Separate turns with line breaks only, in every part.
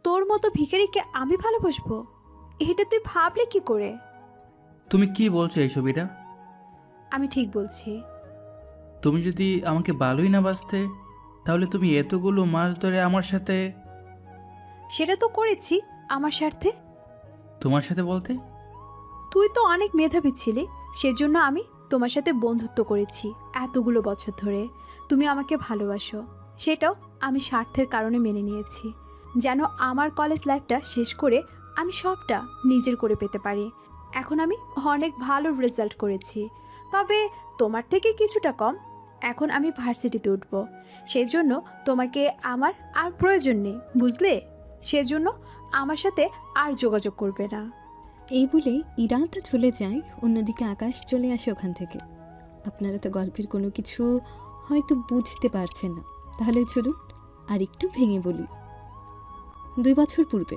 তোর মতো ভিখারিকে আমি ভালোবাসবো? এটা তুই ভাবলে কি করে?
তুমি কি বলছো এইসব? এটা
আমি ঠিক বলছি।
তুমি যদি আমাকে ভালোই না বাসতে, তাহলে তুমি এতগুলো মাস ধরে আমার সাথে।
সেটা তো করেছি আমার স্বার্থে।
তোমার সাথে বলতে?
তুই তো অনেক মেধাবী ছিলি, সেজন্য আমি তোমার সাথে বন্ধুত্ব করেছি এতগুলো বছর ধরে। তুমি আমাকে ভালোবাসো, সেটাও আমি স্বার্থের কারণে মেনে নিয়েছি, যেন আমার কলেজ লাইফটা শেষ করে আমি সবটা নিজের করে পেতে পারি। এখন আমি অনেক ভালো রেজাল্ট করেছি, তবে তোমার থেকে কিছুটা কম। এখন আমি ভার্সিটিতে উঠব, সেজন্য তোমাকে আমার আর প্রয়োজন নেই, বুঝলে? সেজন্য আমার সাথে আর যোগাযোগ করবে না।
এই বলে ইরা তো চলে যায়, অন্যদিকে আকাশ চলে আসে ওখান থেকে। আপনারা তো গল্পের কোনো কিছু হয়তো বুঝতে পারছেন না, তাহলে চলুন আর একটু ভেঙে বলি। 2 বছর পূর্বে।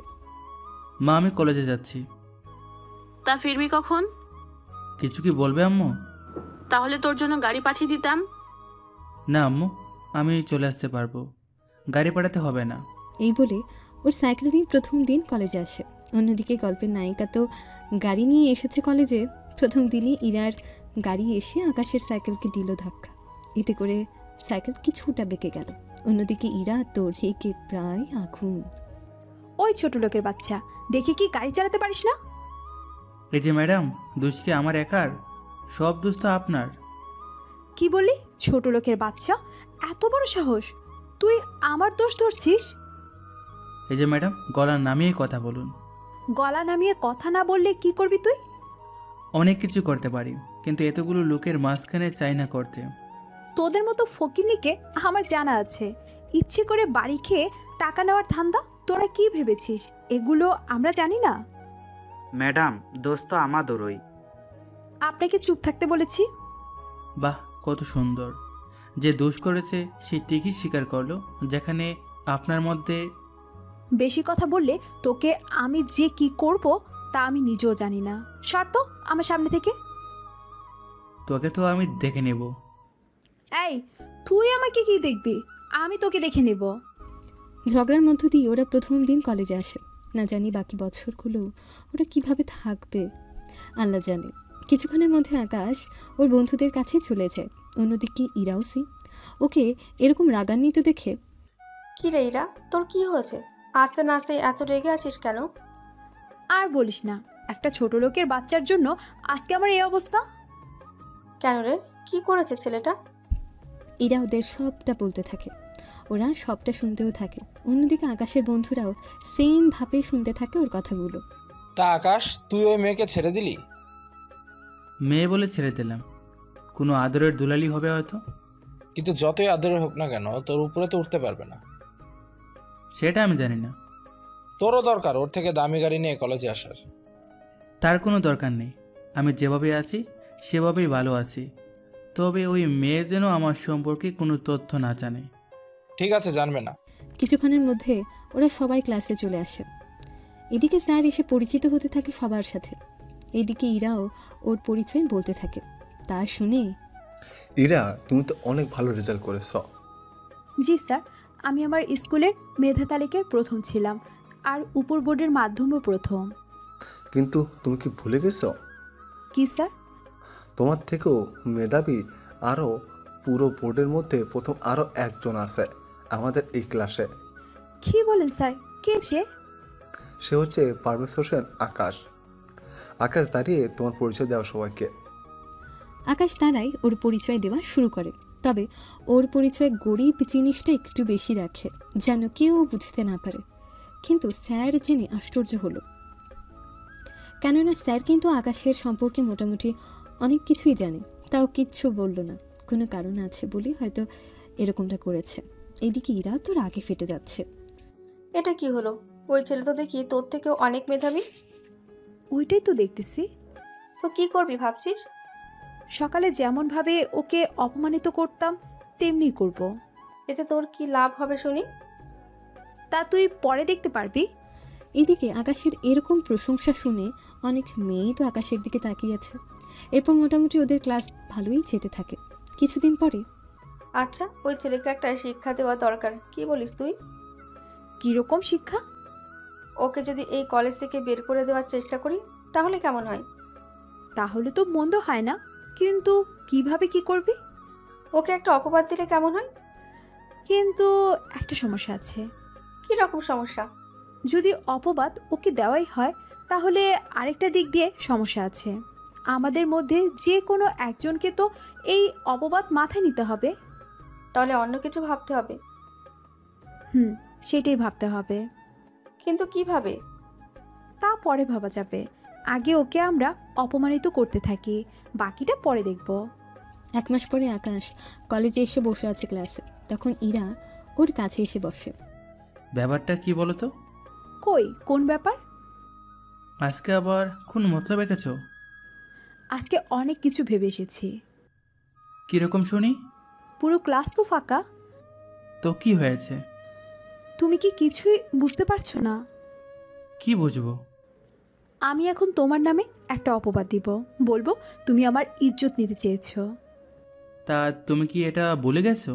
মা, আমি কলেজে যাচ্ছি।
তা ফিরবি কখন?
কিছু কি বলবে আম্মু?
তাহলে তোর জন্য গাড়ি পাঠিয়ে দিতাম।
না আম্মু, আমি চলে আসতে পারবো, গাড়ি পাঠাতে হবে না।
এই বলে ওর সাইকেল দিয়ে প্রথম দিন কলেজে আসে। অন্যদিকে গল্পের নায়িকা তো গাড়ি নিয়ে এসেছে কলেজে। প্রথম দিনই ইরার গাড়ি এসে আকাশের সাইকেলকে দিল ধাক্কা। এতে করে সাইকেল কিছুটা বেঁকে গেল। অন্যদিকে ইরা তো রেগে প্রায় আগুন।
ওই ছোট লোকের বাচ্চা, দেখে কি গাড়ি চালাতে পারিস না?
এই যে ম্যাডাম, দোষ কি আমার একার? সব দোষ তো আপনার।
কি বললি? ছোট লোকের বাচ্চা? এত বড় সাহস! তুই আমার দোষ ধরছিস?
এই যে ম্যাডাম, গলা নামিয়ে কথা বলুন।
গলা নামিয়ে কথা না বললে কি করবি তুই?
অনেক কিছু করতে পারি, কিন্তু এতগুলো লোকের মাঝখানে চাই না করতে।
তোদের মতো ফকিন্নিকে আমার জানা আছে। ইচ্ছে করে বাড়ি খেয়ে টাকা নেওয়ার ধান্দা। তোরা কি ভেবেছিস এগুলো আমরা জানি না?
ম্যাডাম, দোষ তো আমাদেরই।
আপনাকে চুপ থাকতে বলেছি।
বাহ, কত সুন্দর! যে দোষ করেছে সে ঠিকই স্বীকার করলো, যেখানে আপনার মধ্যে।
বেশি কথা বললে তোকে আমি যে কি করব তা আমি নিজেও জানি না। শর্ত আমার সামনে থেকে।
তোকে তো আমি দেখে নেব।
এই, তুই আমাকে কি দেখবি? আমি তোকে দেখে নেব।
ঝগড়ার মধ্য দিয়ে ওরা প্রথম দিন কলেজে আসে। না জানি বাকি বছরগুলো ওরা কিভাবে থাকবে, আল্লাহ জানে। কিছুক্ষণের মধ্যে আকাশ ওর বন্ধুদের কাছে চলে যায়। অন্যদিকে ইরাওসি ওকে এরকম রাগান্বিত দেখে।
কি রে ইরা, তোর কি হয়েছে? আস্তে নাস্তে এত রেগে আছিস কেন?
আর বলিস না, একটা ছোট লোকের বাচ্চার জন্য আজকে আমার এই অবস্থা।
কেন রে, কি করেছে ছেলেটা?
ইরা ওদের সবটা বলতে থাকে, ওরা সবটা শুনতেও থাকে। অন্যদিকে আকাশের বন্ধুরাও সেম ভাবে শুনতে থাকে ওর কথাগুলো।
তা আকাশ, তুই ওই মেয়েকে ছেড়ে দিলি?
মেয়ে বলে ছেড়ে দিলাম, কোনো আদরের দুলালি হবে হয়তো।
কিন্তু যতই আদরের হোক না কেন, তোর উপরে তো উঠতে পারবে না।
সেটা আমি জানি না।
তোরও দরকার ওর থেকে দামি গাড়ি নিয়ে কলেজে আসার।
তার কোনো দরকার নেই, আমি যেভাবে আছি সেভাবেই ভালো আছি। তবে ওই মেয়ে যেন আমার সম্পর্কে কোনো তথ্য না জানে।
ঠিক আছে, জানবে না।
কিছুক্ষণের মধ্যে ওরা সবাই ক্লাসে চলে আসে। এদিকে স্যার এসে পরিচিত হতে থাকে সবার সাথে। এদিকে ইরাও ওর পরিচয় বলতে থাকে। তা শুনে,
ইরা, তুমি তো অনেক ভালো রেজাল্ট করেছ।
জি স্যার, আমি আমার স্কুলের মেধা তালিকায় প্রথম ছিলাম, আর উপর বোর্ডের মাধ্যমেও প্রথম।
কিন্তু তুমি কি ভুলে গেছো?
কি স্যার?
তোমার থেকেও মেধাবী আরও পুরো বোর্ডের মধ্যে প্রথম আরও একজন আছে আমাদের এই ক্লাসে।
কি বলেন স্যার? কে সে?
সে হচ্ছে পারভেজ হোসেন আকাশ। আকাশ, দাঁড়িয়ে তোমার পরিচয় দেওয়া সবাইকে।
আকাশ দাঁড়ায় ওর পরিচয় দেওয়া শুরু করে। তবে ওর পরিচয় গরিব জিনিসটা একটু বেশি রাখে, যেন কেউ বুঝতে না পারে। কিন্তু স্যার জেনে আশ্চর্য হলো, কেননা স্যার কিন্তু আকাশের সম্পর্কে মোটামুটি অনেক কিছুই জানে। তাও কিচ্ছু বলল না, কোনো কারণ আছে বলে হয়তো এরকমটা করেছে। এদিকে ইরা তো রাগে ফেটে যাচ্ছে।
এটা কি হলো? ওই ছেলে তো দেখি তোর থেকেও অনেক মেধাবী।
ওইটাই তো দেখতেছি।
তো কি করবি ভাবছিস?
সকালে যেমনভাবে ওকে অপমানিত করতাম তেমনি করব।
এতে তোর কি লাভ হবে শুনি?
তা তুই পরে দেখতে পারবি।
এদিকে আকাশের এরকম প্রশংসা শুনে অনেক মেয়েই তো আকাশের দিকে তাকিয়ে আছে। এরপর মোটামুটি ওদের ক্লাস ভালোই যেতে থাকে। কিছুদিন পরে,
আচ্ছা, ওই ছেলেকে একটা শিক্ষা দেওয়া দরকার, কি বলিস তুই?
কীরকম শিক্ষা?
ওকে যদি এই কলেজ থেকে বের করে দেওয়ার চেষ্টা করি তাহলে কেমন হয়?
তাহলে তো মন্দ হয় না, কিন্তু কিভাবে কি করবি?
ওকে একটা অপবাদ দিলে কেমন হয়?
কিন্তু একটা সমস্যা আছে।
কি রকম সমস্যা?
যদি অপবাদ ওকে দেওয়াই হয় তাহলে আরেকটা দিক দিয়ে সমস্যা আছে। আমাদের মধ্যে যে কোনো একজনকে তো এই অপবাদ মাথায় নিতে হবে।
তাহলে অন্য কিছু ভাবতে হবে।
সেটাই ভাবতে হবে।
কিন্তু কিভাবে?
তা পরে ভাবা যাবে। আগে ওকে আমরা অপমানিত করতে থাকি, বাকিটা পরে দেখব।
1 মাস পরে আকাশ কলেজে এসে বসে আছে ক্লাসে। তখন ইরা ওর কাছে এসে বসে।
ব্যাপারটা কি বলো তো?
কই, কোন ব্যাপার?
আজকে আবার কোন মতলব এঁকেছ?
আজকে অনেক কিছু ভেবে এসেছি।
কীরকম শুনি?
পুরো ক্লাস তো ফাঁকা।
তো কি হয়েছে?
তুমি কি কিছুই বুঝতে পারছো না?
কি বুঝবো?
আমি এখন তোমার নামে একটা অপবাদ দিব, বলবো তুমি আমার ইজ্জত নিতে চেয়েছো।
তা তুমি কি এটা ভুলে গেছো?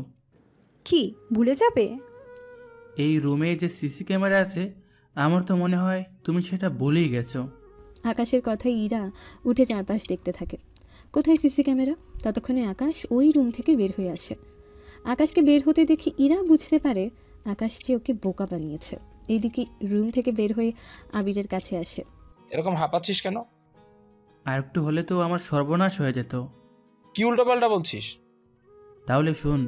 কি ভুলে যাবে?
এই রুমে যে সিসি ক্যামেরা আছে, আমার তো মনে হয় তুমি সেটা ভুলেই গেছো।
আকাশের কথায় ইরা উঠে চারপাশ দেখতে থাকে। কোথায় সিসি ক্যামেরা? ততক্ষণে আকাশ ওই রুম থেকে বের হয়ে আসে। আকাশকে বের হতে দেখে ইরা বুঝতে পারে আকাশ যে ওকে বোকা বানিয়েছে। এইদিকে রুম থেকে বের হয়ে আবিরের কাছে আসে।
এরকম হাঁপাচ্ছিস কেন?
আর একটু হলে তো আমার সর্বনাশ হয়ে যেত।
কি উল্টোপাল্টা বলছিস?
তাহলে শোন।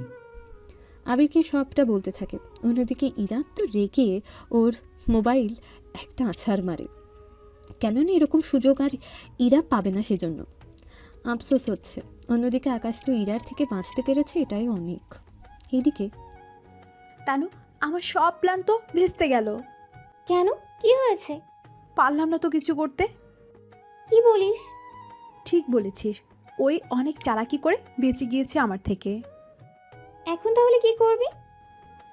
আবিরকে সবটা বলতে থাকে। অন্যদিকে ইরা তো রেগে ওর মোবাইল একটা আছাড় মারে। কেননা এরকম সুযোগ আর ইরা পাবে না, সেজন্য আফসোস হচ্ছে। অন্যদিকে আকাশ তো ইরার থেকে বাঁচতে পেরেছে, এটাই অনেক। এইদিকে
তানু, আমার সব প্ল্যান তো ভেস্তে গেল।
কেন, কি হয়েছে?
পারলাম না তো কিছু করতে।
কি বলিস?
ঠিক বলেছিস, ওই অনেক চালাকি করে বেঁচে গিয়েছে আমার থেকে।
এখন তাহলে কি করবি?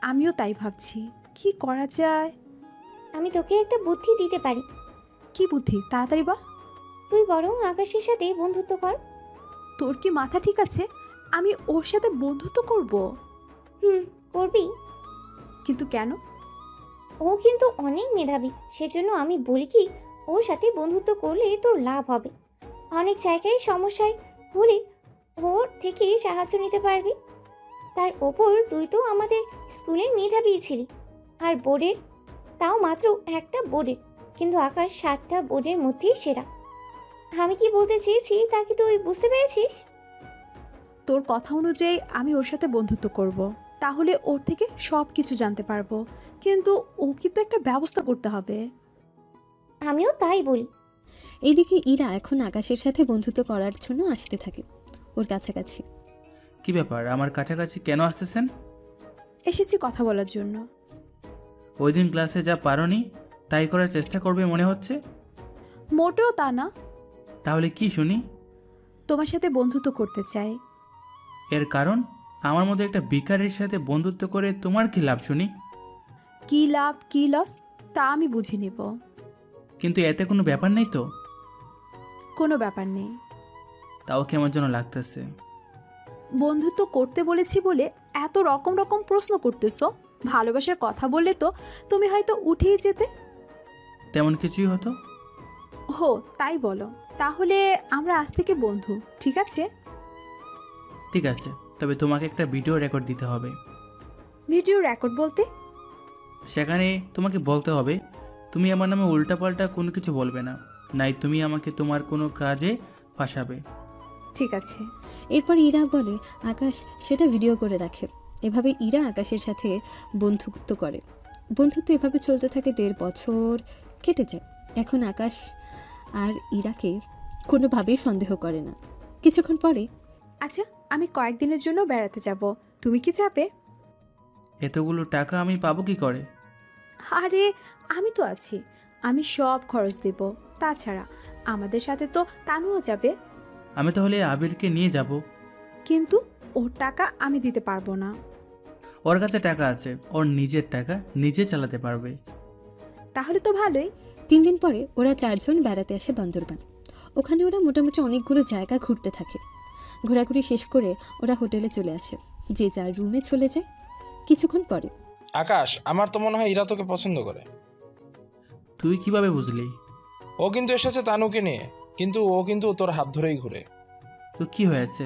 আমিও তাই ভাবছি, কি করা যায়।
আমি তোকে একটা বুদ্ধি দিতে পারি।
কি বুদ্ধি, তাড়াতাড়ি বল।
তুই বরং আকাশের সাথে বন্ধুত্ব কর।
তোর কি মাথা ঠিক আছে? আমি ওর সাথে বন্ধুত্ব করব?
করবি।
কিন্তু কেন?
ও কিন্তু অনেক মেধাবী, সেজন্য আমি বলি কি, ওর সাথে বন্ধুত্ব করলে তোর লাভ হবে। অনেক জায়গায় সমস্যায় হলে ওর থেকে সাহায্য নিতে পারবি। তার ওপর তুই তো আমাদের স্কুলের মেধাবী ছিলি, আর বোর্ডের, তাও মাত্র একটা বোর্ডের, কিন্তু আকাশ 7টা বোর্ডের মধ্যেই সেরা। আমি কি বলতে চেয়েছি তা কি তুই বুঝতে পেরেছিস?
তোর কথা অনুযায়ী আমি ওর সাথে বন্ধুত্ব করব, তাহলে ওর থেকে সব কিছু জানতে পারবো। কিন্তু ও কিন্তু একটা ব্যবস্থা করতে হবে।
আমিও তাই বলি।
এইদিকে ইরা এখন আকাশের সাথে বন্ধুত্ব করার জন্য আসতে থাকে ওর কাছাকাছি।
কি ব্যাপার, আমার কাছাকাছি কেন আসতেছেন?
এসেছি কথা বলার জন্য।
ওই দিন ক্লাসে যা পারোনি তাই করার চেষ্টা করবে মনে হচ্ছে।
মোটেও তা না।
তাহলে কি শুনি?
তোমার সাথে বন্ধুত্ব করতে চাই।
এর কারণ? আমার মধ্যে একটা বিকারের সাথে বন্ধুত্ব করে তোমার কি লাভ শুনি?
কি লাভ কি লস তা আমি বুঝে নেব।
কিন্তু এতে কোনো ব্যাপার নেই তো?
কোনো ব্যাপার নেই।
তাও কেমন যেন লাগতেছে।
বন্ধুত্ব করতে বলেছি বলে এত রকম রকম প্রশ্ন করতেছো। ভালোবাসার কথা বললে তো তুমি হয়তো উঠেই যেতে।
তেমন কিছুই হতো।
হো, তাই বলো। তাহলে আমরা আজ থেকে বন্ধু, ঠিক আছে?
ঠিক আছে, তবে তোমাকে একটা ভিডিও রেকর্ড দিতে হবে।
ভিডিও রেকর্ড বলতে?
সেখানে তোমাকে বলতে হবে তুমি আমার নামে উল্টাপাল্টা কোনো কিছু বলবে না, নাই তুমি আমাকে তোমার কোনো কাজে ফাঁসাবে।
ঠিক আছে।
এরপর ইরা বলে আকাশ সেটা ভিডিও করে রাখে। এভাবে ইরা আকাশের সাথে বন্ধুত্ব করে। বন্ধুত্ব এভাবে চলতে থাকে 1.5 বছর কেটে যায়। এখন আকাশ আর ইরাকে কোনোভাবেই সন্দেহ করে না। কিছুক্ষণ পরে,
আচ্ছা, আমি কয়েকদিনের জন্য বেড়াতে যাব, তুমি কি যাবে?
এতগুলো টাকা আমি পাবো কি করে?
আরে আমি তো আছি, আমি সব খরচ দেব। তাছাড়া আমাদের সাথে তো তানুও যাবে।
আমি তাহলে আবিরকে নিয়ে যাব।
কিন্তু ওর টাকা আমি দিতে পারবো না।
ওর কাছে টাকা আছে, ওর নিজের টাকা নিজে চালাতে পারবে।
তাহলে তো ভালোই।
3 দিন পরে ওরা 4 জন বেড়াতে আসে বান্দরবান। ওখানে ওরা মোটামুটি অনেকগুলো জায়গা ঘুরতে থাকে। ঘোরাঘুরি শেষ করে ওরা হোটেলে চলে আসে। যে যার রুমে চলে যায়। কিছুক্ষণ পরে
আকাশ, আমার তো মনে হয় ইরা তোকে পছন্দ করে।
তুই কিভাবে বুঝলি?
ও কিন্তু এসেছে তানুকে নিয়ে, কিন্তু ও কিন্তু তোর হাত ধরেই ঘুরে।
তো কি হয়েছে?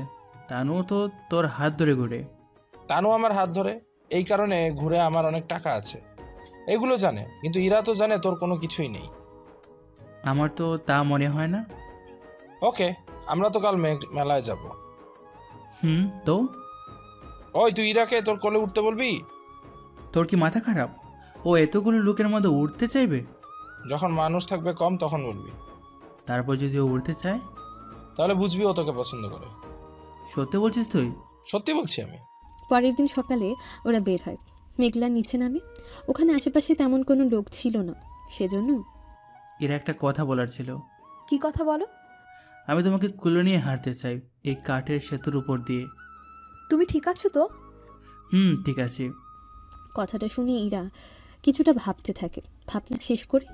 তানু তো তোর হাত ধরে ঘুরে।
তানু আমার হাত ধরে এই কারণে ঘুরে আমার অনেক টাকা আছে, এগুলো জানে, কিন্তু ইরা তো জানে তোর কোনো কিছুই নেই।
আমার তো তা মনে হয় না।
ওকে, আমরা তো কাল মেলায় যাব।
তো
ওই তুই ইরাকে তোর কোলে উঠতে বলবি।
তোর কি মাথা খারাপ? ও এতগুলো লোকের মধ্যে উঠতে চাইবে?
যখন মানুষ থাকবে কম তখন বলবি।
তারপর যদি ও উঠতে চায়?
তাহলে বুঝবি ও তোকে পছন্দ করে।
সত্যি বলছিস তুই?
সত্যি বলছি আমি।
পরের দিন সকালে ওরা বের হয়। মেঘলার নিচে নামে। ওখানে আশেপাশে তেমন কোনো লোক ছিল না, সেজন্য
এর একটা কথা বলার ছিল।
কি কথা বলো?
আমি তোমাকে কুলে নিয়ে হাঁটতে চাই এই কাঠের সেতুর উপর দিয়ে।
তুমি ঠিক আছো তো?
ঠিক আছে।
কথাটা শুনে ইরা কিছুটা ভাবতে থাকে। ভাবনা শেষ করে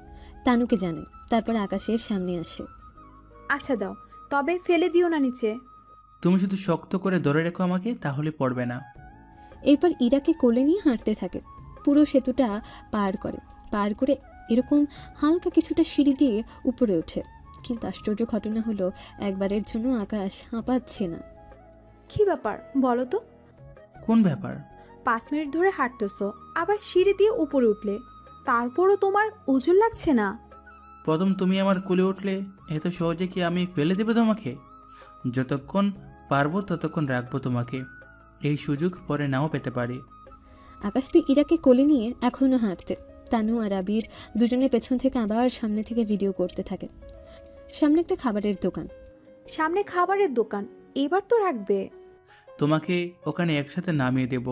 তানুকে জানে, তারপর আকাশের সামনে আসে।
আচ্ছা দাও, তবে ফেলে দিও না নিচে।
তুমি শুধু শক্ত করে ধরে রেখো আমাকে, তাহলে পড়বে না।
এরপর ইরাকে কোলে নিয়ে হাঁটতে থাকে। পুরো সেতুটা পার করে এরকম হালকা কিছুটা সিঁড়ি দিয়ে উপরে ওঠে। কিন্তু আশ্চর্য ঘটনা হলো, একবারের জন্য আকাশ হাঁপাচ্ছে না।
কি ব্যাপার বলো তো?
কোন ব্যাপার?
5 মিনিট ধরে হাঁটতেছো, আবার সিঁড়ি দিয়ে উপরে উঠলে, তারপরও তোমার ওজন লাগছে না?
প্রথম তুমি আমার কোলে উঠলে, এত সহজে কি আমি ফেলে দেবো তোমাকে? যতক্ষণ পারবো ততক্ষণ রাখবো তোমাকে। এই সুযোগ পরে নাও পেতে পারি।
আকাশ তো ইরাকে কোলে নিয়ে এখনও হাঁটতে। তানু আর আবির দুজনে পেছন থেকে আবার সামনে থেকে ভিডিও করতে থাকে। সামনে একটা খাবারের দোকান।
সামনে খাবারের দোকান, এবার তো রাখবে।
তোমাকে ওখানে একসাথে নামিয়ে দেব।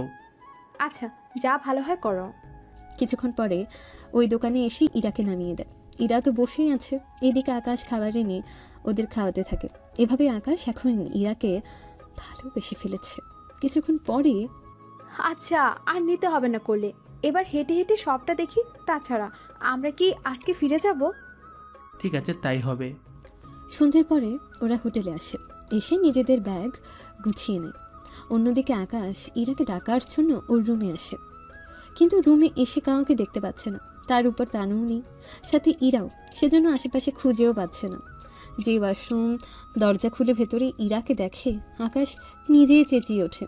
আচ্ছা, যা ভালো হয় করো।
কিছুক্ষণ পরে ওই দোকানে এসে ইরাকে নামিয়ে দেয়। ইরা তো বসেই আছে, এদিকে আকাশ খাবার এনে ওদের খাওয়াতে থাকে। এভাবে আকাশ এখন ইরাকে ভালোবেসে ফেলেছে। কিছুক্ষণ পরে
আচ্ছা, আর নিতে হবে না কোলে, এবার হেঁটে হেঁটে সবটা দেখি। তাছাড়া আমরা কি আজকে ফিরে যাব?
ঠিক আছে, তাই হবে।
সন্ধ্যের পরে ওরা হোটেলে আসে। এসে নিজেদের ব্যাগ গুছিয়ে নেয়। অন্যদিকে আকাশ ইরাকে ডাকার জন্য ওর রুমে আসে, কিন্তু রুমে এসে কাউকে দেখতে পাচ্ছে না। তার উপর তানুও নেই, সাথে ইরাও, সেজন্য আশেপাশে খুঁজেও পাচ্ছে না। যে ওয়াশরুম দরজা খুলে ভেতরে ইরাকে দেখে, আকাশ নিজেই চেঁচিয়ে ওঠে।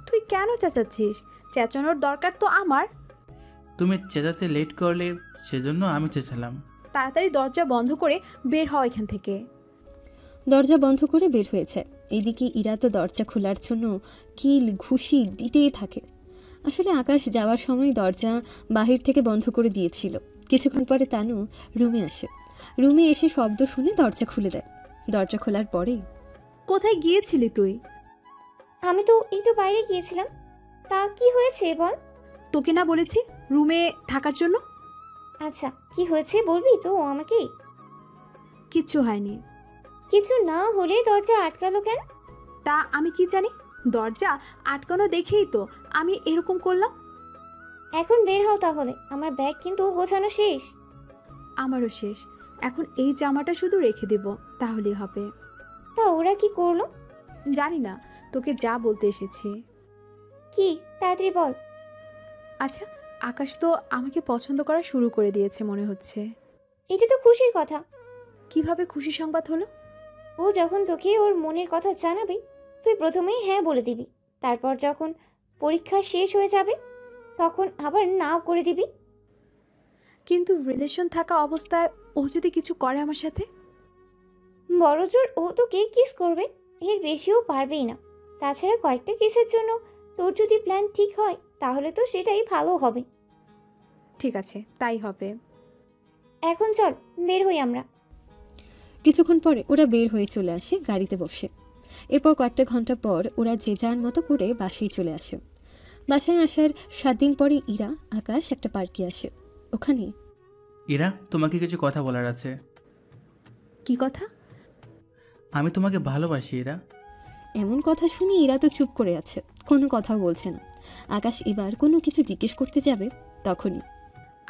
তুই কেন চেঁচাচ্ছিস? চেঁচানোর দরকার তো আমার।
তুমি চেঁচাতে লেট করলে, সেজন্য আমি চেঁচালাম।
তাড়াতাড়ি দরজা বন্ধ করে বের হও এখান থেকে।
দরজা বন্ধ করে বের হয়েছে। এইদিকে ইরা তো দরজা খোলার জন্য কিল ঘুষি দিতেই থাকে। আসলে আকাশ যাওয়ার সময় দরজা বাহির থেকে বন্ধ করে দিয়েছিল। কিছুক্ষণ পরে তানু রুমে আসে। রুমে এসে শব্দ শুনে দরজা খুলে দেয়। দরজা খোলার পরেই,
কোথায় গিয়েছিলি তুই?
আমি তো একটু বাইরে গিয়েছিলাম। তা কি হয়েছে বল?
তোকে না বলেছি রুমে থাকার জন্য?
আচ্ছা, কি হয়েছে বলবি তো আমাকে?
কিচ্ছু হয়নি।
কিছু না হলে দরজা আটকালো কেন?
তা আমি কি জানি? দরজা আটকানো দেখেই তো আমি এরকম করলাম।
এখন বের হও তাহলে, আমার ব্যাগ কিন্তু গোছানো শেষ।
আমারও শেষ। এখন এই জামাটা শুধু রেখে দেব, তাহলেই হবে।
তা ওরা কি করলো?
জানি না, তোকে যা বলতে এসেছি।
কি, তাড়াতাড়ি বল।
আচ্ছা, আকাশ তো আমাকে পছন্দ করা শুরু করে দিয়েছে মনে হচ্ছে।
এটা তো খুশির কথা।
কিভাবে খুশি সংবাদ হলো?
ও যখন তোকে ওর মনের কথা জানাবে, তুই প্রথমেই হ্যাঁ বলে দিবি। তারপর যখন পরীক্ষা শেষ হয়ে যাবে, তখন আবার না করে দিবি।
কিন্তু রিলেশন থাকা অবস্থায় ও যদি কিছু করে আমার সাথে?
বড়জোর ও তোকে কিস করবে, এর বেশিও পারবেই না। তাছাড়া কয়েকটা কিসের জন্য তোর যদি প্ল্যান ঠিক হয়, তাহলে তো সেটাই ভালো হবে।
ঠিক আছে, তাই হবে।
এখন চল বের হই আমরা।
কিছুক্ষণ পরে ওরা বের হয়ে চলে আসে গাড়িতে বসে। এরপর কয়েকটা ঘন্টা পর ওরা যে যার মতো করে বাসায় চলে আসে। বাসায় আসার 7 দিন পরে ইরা, আকাশ একটা পার্কে আসে। ওখানে
ইরা, তোমাকে কিছু কথা বলার আছে।
কি কথা?
আমি তোমাকে ভালোবাসি ইরা।
এমন কথা শুনে ইরা তো চুপ করে আছে, কোনো কথাও বলছে না। আকাশ এবার কোনো কিছু জিজ্ঞেস করতে যাবে, তখনই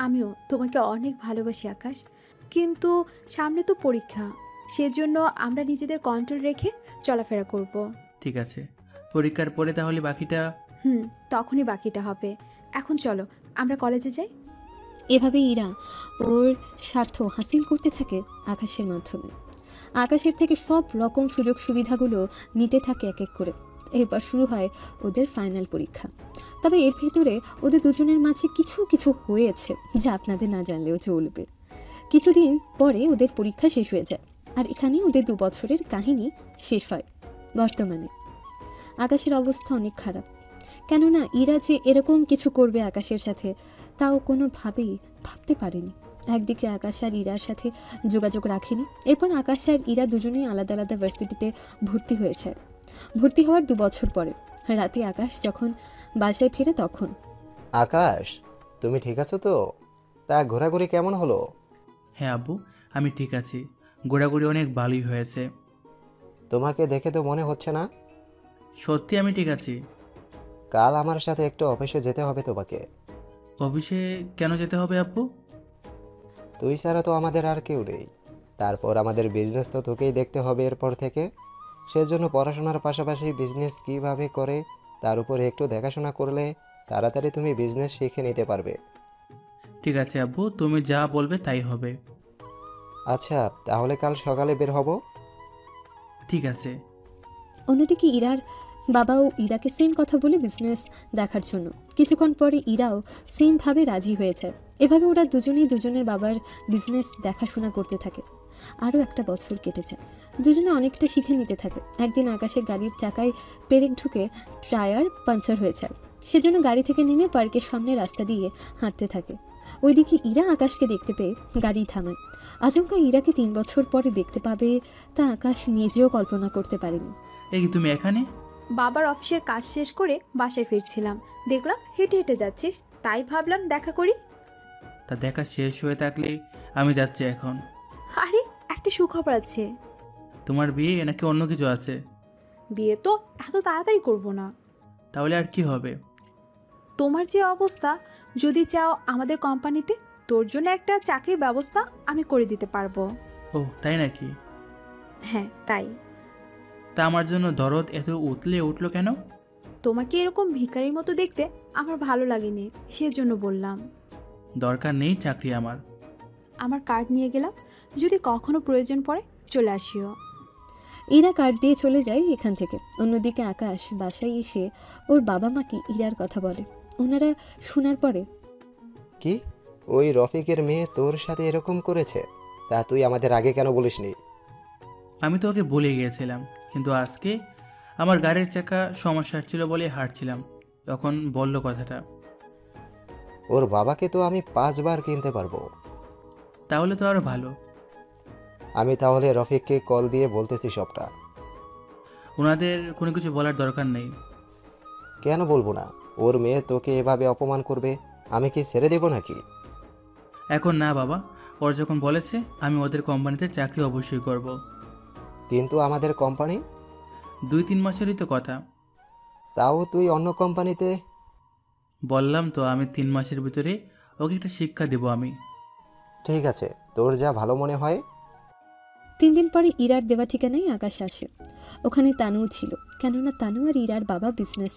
আমিও তোমাকে অনেক ভালোবাসি আকাশ, কিন্তু সামনে তো পরীক্ষা, সেজন্য আমরা নিজেদের কন্ট্রোল রেখে চলাফেরা করব।
ঠিক আছে, পরীক্ষার পরে তাহলে বাকিটা।
তখনই বাকিটা হবে। এখন চলো আমরা কলেজে যাই।
এভাবে ইরা ওর স্বার্থ হাসিল করতে থাকে আকাশের মাধ্যমে। আকাশের থেকে সব রকম সুযোগ সুবিধাগুলো নিতে থাকে এক এক করে। এরপর শুরু হয় ওদের ফাইনাল পরীক্ষা। তবে এর ভেতরে ওদের দুজনের মাঝে কিছু কিছু হয়েছে যা আপনাদের না জানলেও চলবে। কিছুদিন পরে ওদের পরীক্ষা শেষ হয়ে যায়, আর এখানেই ওদের 2 বছরের কাহিনী শেষ হয়। বর্তমানে আকাশের অবস্থা অনেক খারাপ, কেননা ইরা যে এরকম কিছু করবে আকাশের সাথে তাও কোনোভাবেই ভাবতে পারেনি। একদিকে আকাশ আর ইরার সাথে যোগাযোগ রাখেনি। এরপর আকাশ আর ইরা দুজনেই আলাদা আলাদা ভার্সিটিতে ভর্তি হয়েছে। ভর্তি হওয়ার 2 বছর পরে রাতে আকাশ যখন বাসায় ফিরে তখন।
আকাশ, তুমি ঠিক আছো তো? তা ঘোরাঘুরি কেমন হলো?
হ্যাঁ আব্বু, আমি ঠিক আছি। ঘোরাঘুরি অনেক ভালোই হয়েছে।
তোমাকে দেখে তো মনে হচ্ছে না।
সত্যি আমি ঠিক আছি।
কাল আমার সাথে একটু অফিসে যেতে হবে তোমাকে।
অফিসে কেন যেতে হবে আব্বু?
তুই ছাড়া তো আমাদের আর কেউ নেই। তারপর আমাদের বিজনেস তো তোকেই দেখতে হবে এরপর থেকে। সেজন্য পড়াশোনার পাশাপাশি বিজনেস কিভাবে করে তার উপর একটু দেখাশোনা করলে তাড়াতাড়ি তুমি বিজনেস শিখে নিতে পারবে।
ঠিক আছে আব্বু, তুমি যা বলবে তাই হবে।
আচ্ছা, তাহলে কাল সকালে বের হব।
ঠিক আছে।
অন্যদিকে ইরার বাবাও ইরাকে সেম কথা বলে বিজনেস দেখার জন্য। কিছুক্ষণ পরে ইরাও সেমভাবে রাজি হয়ে যায়। এভাবে ওরা দুজনেই দুজনের বাবার বিজনেস দেখাশোনা করতে থাকে। আরও 1 বছর কেটে যায়। দুজনে অনেকটা শিখে নিতে থাকে। একদিন আকাশের গাড়ির চাকায় পেরেক ঢুকে টায়ার পাঞ্চার হয়ে যায়। সেজন্য গাড়ি থেকে নেমে পার্কের সামনে রাস্তা দিয়ে হাঁটতে থাকে। ওইদিকে ইরা আকাশকে দেখতে পেয়ে গাড়ি থামায়। আচমকা ইরাকে 3 বছর পরে দেখতে পাবে তা আকাশ নিজেও কল্পনা করতে পারেনি।
এই তুমি এখানে?
বাবার অফিসের কাজ শেষ করে বাসায় ফিরছিলাম, দেখলাম হেঁটে হেঁটে যাচ্ছিস, তাই ভাবলাম দেখা করি।
তা দেখা শেষ হয়ে থাকলে আমি যাচ্ছি এখন।
আরে একটা সুখবর আছে।
তোমার বিয়ে নাকি অন্য কিছু আছে?
বিয়ে তো এত তাড়াতাড়ি করব না।
তাহলে আর কি হবে?
তোমার যে অবস্থা, যদি চাও আমাদের কোম্পানিতে তোর জন্য একটা চাকরির ব্যবস্থা আমি করে দিতে পারবো।
ও তাই নাকি?
হ্যাঁ তাই।
তা আমার জন্য দরদ এত উঠলো কেন?
তোমাকে এরকম ভিখারির মতো দেখতে আমার ভালো লাগেনি, সেজন্য বললাম।
দরকার নেই চাকরি আমার।
আমার কার্ড নিয়ে গেলাম, যদি কখনো প্রয়োজন পড়ে চলে আসিও।
ইরা কার্ড দিয়ে চলে যায় এখান থেকে। অন্যদিকে আকাশ বাসায় এসে ওর বাবা মাকে ইরার কথা বলে। ওনারা শোনার পরে,
কি, ওই রফিকের মেয়ে তোর সাথে এরকম করেছে? তা তুই আমাদের আগে কেন বলিসনি?
আমি তো ওকে বলে গিয়েছিলাম, কিন্তু আজকে আমার গাড়ির চাকা সমস্যা ছিল বলে হাঁটছিলাম, তখন বলল কথাটা।
ওর বাবাকে তো আমি 5 বার কিনতে পারবো।
তাহলে তো আরো ভালো।
আমি তাহলে রফিককে কল দিয়ে বলতেছি সবটা।
ওনাদের কোনো কিছু বলার দরকার নেই।
কেন বলবো না? ওর মেয়ে তোকে এভাবে অপমান করবে, আমি কি ছেড়ে দেব নাকি?
এখন না বাবা, ওর যখন বলেছে আমি ওদের কোম্পানিতে চাকরি অবশ্যই করব।
কিন্তু আমাদের কোম্পানি?
2-3 মাসেরই তো কথা।
তাও তুই অন্য কোম্পানিতে?
বললাম তো আমি 3 মাসের ভিতরে ওকে একটা শিক্ষা দেব আমি।
ঠিক আছে, তোর যা ভালো মনে হয়।
3 দিন পরে ইরার দেওয়া ঠিকানায় আকাশ আসে। ওখানে তানুও ছিল, কেননা তানু আর ইরার বাবা বিজনেস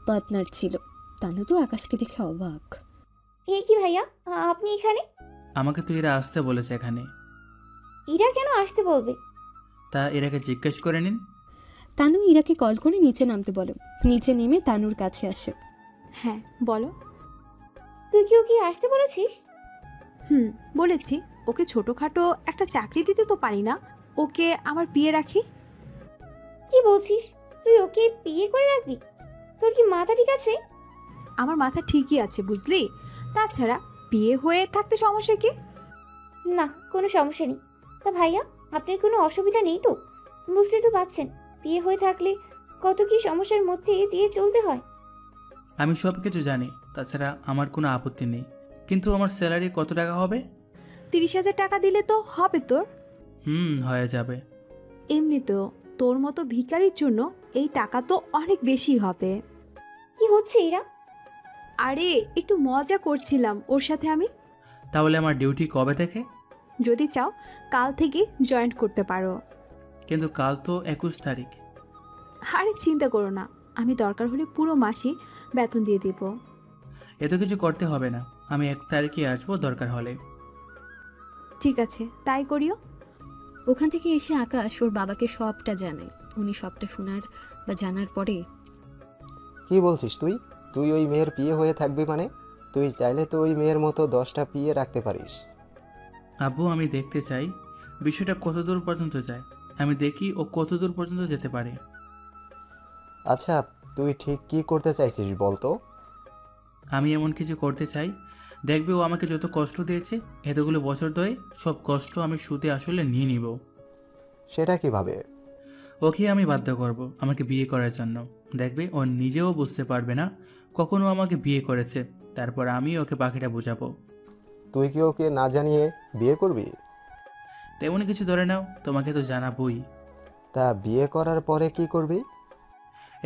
পার্টনার ছিল। তানু তো আকাশকে দেখে অবাক।
এ কি ভাইয়া, আপনি এখানে?
আমাকে তো এরা আসতে বলেছে এখানে।
ইরা কেন আসতে বলবে?
তা এরাকে জিজ্ঞেস করে নিন।
তানু ইরাকে কল করে নিচে নামতে বলে। নিচে নেমে তানুর কাছে আসে।
হ্যাঁ বলো।
তুই কি ওকে আসতে বলেছিস?
বলেছি। ওকে ছোটোখাটো একটা চাকরি দিতে তো পারি না, ওকে আমার বিয়ে রাখি।
কি বলছিস? তুই ওকে বিয়ে করে রাখবি? তোর কি মাথা ঠিক আছে?
আমার মাথা ঠিকই আছে বুঝলি। তাছাড়া বিয়ে হয়ে থাকতে সমস্যা কি?
না, কোনো সমস্যা নেই। তা ভাইয়া, আপনার কোনো অসুবিধা নেই তো? বুঝতেই তো পারছেন, বিয়ে হয়ে থাকলে কত কি সমস্যার মধ্যে দিয়ে চলতে হয়।
আমি সব কিছু জানি, তাছাড়া আমার কোনো আপত্তি নেই। কিন্তু আমার স্যালারি কত টাকা হবে?
30,000 টাকা দিলে তো হবে তোর?
হয়ে যাবে।
এমনিতেও তোর মতো ভিখারির জন্য এই টাকা তো অনেক বেশি হবে।
কি হচ্ছে এরা?
আরে একটু মজা করছিলাম ওর সাথে আমি।
তাহলে আমার ডিউটি কবে থেকে?
যদি চাও কাল থেকে জয়েন করতে পারো।
কিন্তু কাল তো 21 তারিখ।
আরে চিন্তা করো না, আমি দরকার হলে পুরো মাসই বেতন দিয়ে দিব।
এত কিছু করতে হবে না, আমি 1 তারিখে আসবো দরকার হলে।
ঠিক আছে, তাই করিও।
ওখান থেকে এসে আকাশ ওর বাবাকে সবটা জানায়। উনি সবটা শোনার বা জানার পরে,
কি বলছিস তুই? তুই ওই মেয়ের বিয়ে হয়ে থাকবি মানে? তুই চাইলে তো ওই মেয়ের মতো 10টা বিয়ে রাখতে পারিস।
আব্বু, আমি দেখতে চাই বিষয়টা কতদূর পর্যন্ত যায়। আমি দেখি ও কতদূর পর্যন্ত যেতে পারে।
আচ্ছা, তুই ঠিক কি করতে চাইছিস বল তো?
আমি এমন কিছু করতে চাই, দেখবে ও আমাকে যত কষ্ট দিয়েছে এতগুলো বছর ধরে, সব কষ্ট আমি সুদে আসলে নিয়ে নিব।
সেটা কিভাবে?
ওকে আমি বাধ্য করব আমাকে বিয়ে করার জন্য। দেখবে ও নিজেও বুঝতে পারবে না কখনো আমাকে বিয়ে করেছে, তারপর আমি ওকে বাকিটা বোঝাবো।
তুই কি ওকে না জানিয়ে বিয়ে করবি?
তেমনই কিছু ধরে নাও, তোমাকে তো জানাবই।
তা বিয়ে করার পরে কি করবি?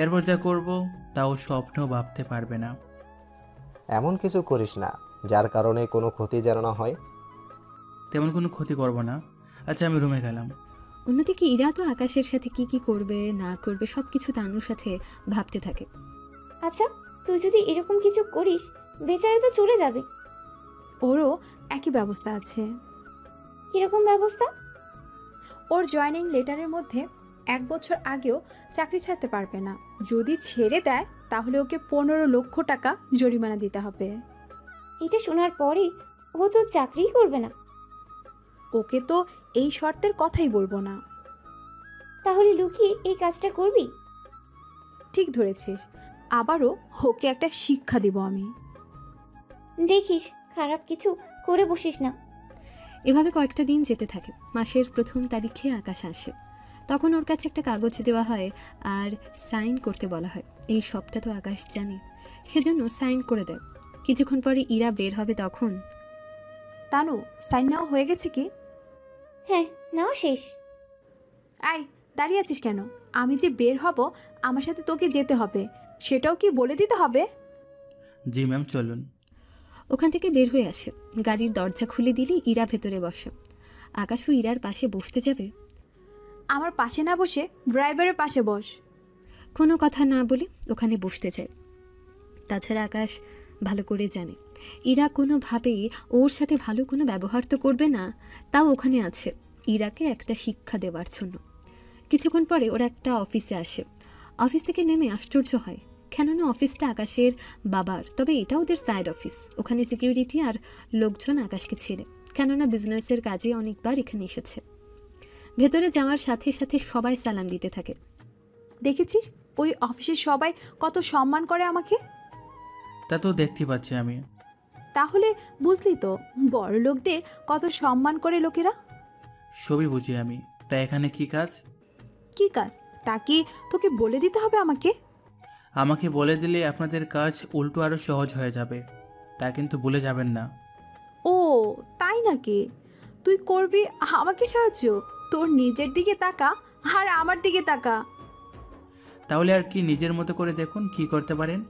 এরপর যা করব তাও স্বপ্নেও ভাবতে পারবে না।
এমন কিছু করিস না যার কারণে কোনো ক্ষতি যেন না হয়।
তেমন কোনো ক্ষতি করব না। আচ্ছা, আমি রুমে গেলাম।
অন্যদিকে ইরা তো আকাশের সাথে কি কি করবে না করবে সবকিছু তানুর সাথে ভাবতে থাকে।
আচ্ছা, তুই যদি এরকম কিছু করিস বেচারা তো চলে যাবে।
ওরও একই ব্যবস্থা আছে।
কিরকম ব্যবস্থা?
ওর জয়েনিং লেটারের মধ্যে 1 বছর আগেও চাকরি ছাড়তে পারবে না। যদি ছেড়ে দেয় তাহলে ওকে 15 লক্ষ টাকা জরিমানা দিতে হবে।
এটা শোনার পরে ও তো চাকরিই করবে না।
ওকে তো এই শর্তের কথাই বলবো না।
তাহলে লুকিয়ে এই কাজটা করবি?
ঠিক ধরেছিস, আবারও ওকে একটা শিক্ষা দিব আমি।
দেখিস খারাপ কিছু করে বসিস না।
এভাবে কয়েকটা দিন যেতে থাকে। মাসের 1ম তারিখে আকাশ আসে। তখন ওর কাছে একটা কাগজ দেওয়া হয় আর সাইন করতে বলা হয়। এই সবটা তো আকাশ জানে, সেজন্য সাইন করে দেয়। কিছুক্ষণ পরে ইরা বের হবে। তখন,
তানু, সাইন নেওয়া হয়ে গেছে কি?
হ্যাঁ, না শেষ।
আয়, দাঁড়িয়ে আছিস কেন? আমি যে বের হব, আমার সাথে তোকে যেতে হবে, সেটাও কি বলে দিতে হবে?
জি ম্যাম, চলুন।
ওখান থেকে বের হয়ে আসে। গাড়ির দরজা খুলে দিলে ইরা ভেতরে বসে। আকাশও ইরার পাশে বসতে যাবে।
আমার পাশে না বসে ড্রাইভারের পাশে বস।
কোনো কথা না বলে ওখানে বসতে চায়। তাছাড়া আকাশ ভালো করে জানে ইরা কোনোভাবেই ওর সাথে ভালো কোনো ব্যবহার তো করবে না, তাও ওখানে আছে ইরাকে একটা শিক্ষা দেওয়ার জন্য। কিছুক্ষণ পরে ওরা একটা অফিসে আসে। অফিস থেকে নেমে আশ্চর্য হয়, কেননা অফিসটা আকাশের বাবার, তবে এটা ওদের সাইড অফিস। ওখানে সিকিউরিটি আর লোকজন আকাশকে ছেড়ে, কেননা বিজনেসের কাজে অনেকবার এখানে এসেছে। ভেতরে যাওয়ার সাথে সাথে সবাই সালাম দিতে থাকে।
দেখেছিস ওই অফিসের সবাই কত সম্মান করে আমাকে?
তা তো দেখতে পাচ্ছি আমি।
তাহলে বুঝলি তো বড় লোকদের কত সম্মান করে লোকেরা।
সবই বুঝি আমি। তা এখানে কি কাজ?
কি কাজ তা কি তোকে বলে দিতে হবে আমাকে?
আমাকে বলে দিলে আপনাদের কাজ উল্টো আরও সহজ হয়ে যাবে, তা কিন্তু ভুলে যাবেন না।
ও তাই নাকি? তুই করবি আমাকে সাহায্য? তোর নিজের দিকে তাকা আর আমার দিকে তাকা।
তাহলে আর কি, নিজের মতো করে দেখুন কি করতে পারেন।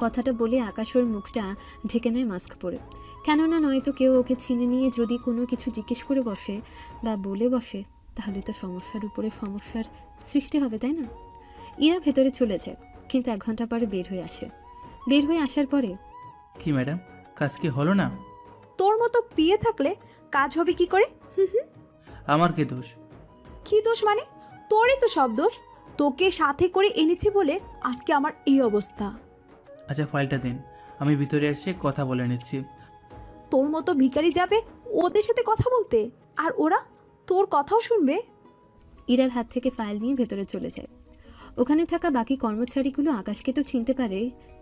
কথাটা বলে আকাশ ওর মুখটা ঢেকে নেয় মাস্ক পরে, কেননা নয়তো কেউ ওকে চিনে নিয়ে যদি কোনো কিছু জিজ্ঞেস করে বসে বা বলে বসে তাহলে তো সমস্যার উপরে সমস্যার সৃষ্টি হবে, তাই না? ইরা ভেতরে চলে যায়, কিন্তু 1 ঘন্টা পরে বের হয়ে আসে। বের হয়ে আসার পরে,
কি ম্যাডাম, কাজ কি হলো না?
তোর মতো পিয়ে থাকলে কাজ হবে কি করে?
আমার কি দোষ?
কি দোষ মানে? তোরই তো সব দোষ। তোকে সাথে করে এনেছি বলে আজকে আমার এই অবস্থা।
আচ্ছা, ফাইলটা দিন, আমি ভিতরে এসে কথা বলে নিচ্ছি।
তোর মতো ভিখারি যাবে ওদের সাথে কথা বলতে, আর ওরা তোর কথাও শুনবে?
ইরার হাত থেকে ফাইল নিয়ে ভেতরে চলে যায়। ওখানে থাকা বাকি কর্মচারীগুলো আকাশকে তো চিনতে পারে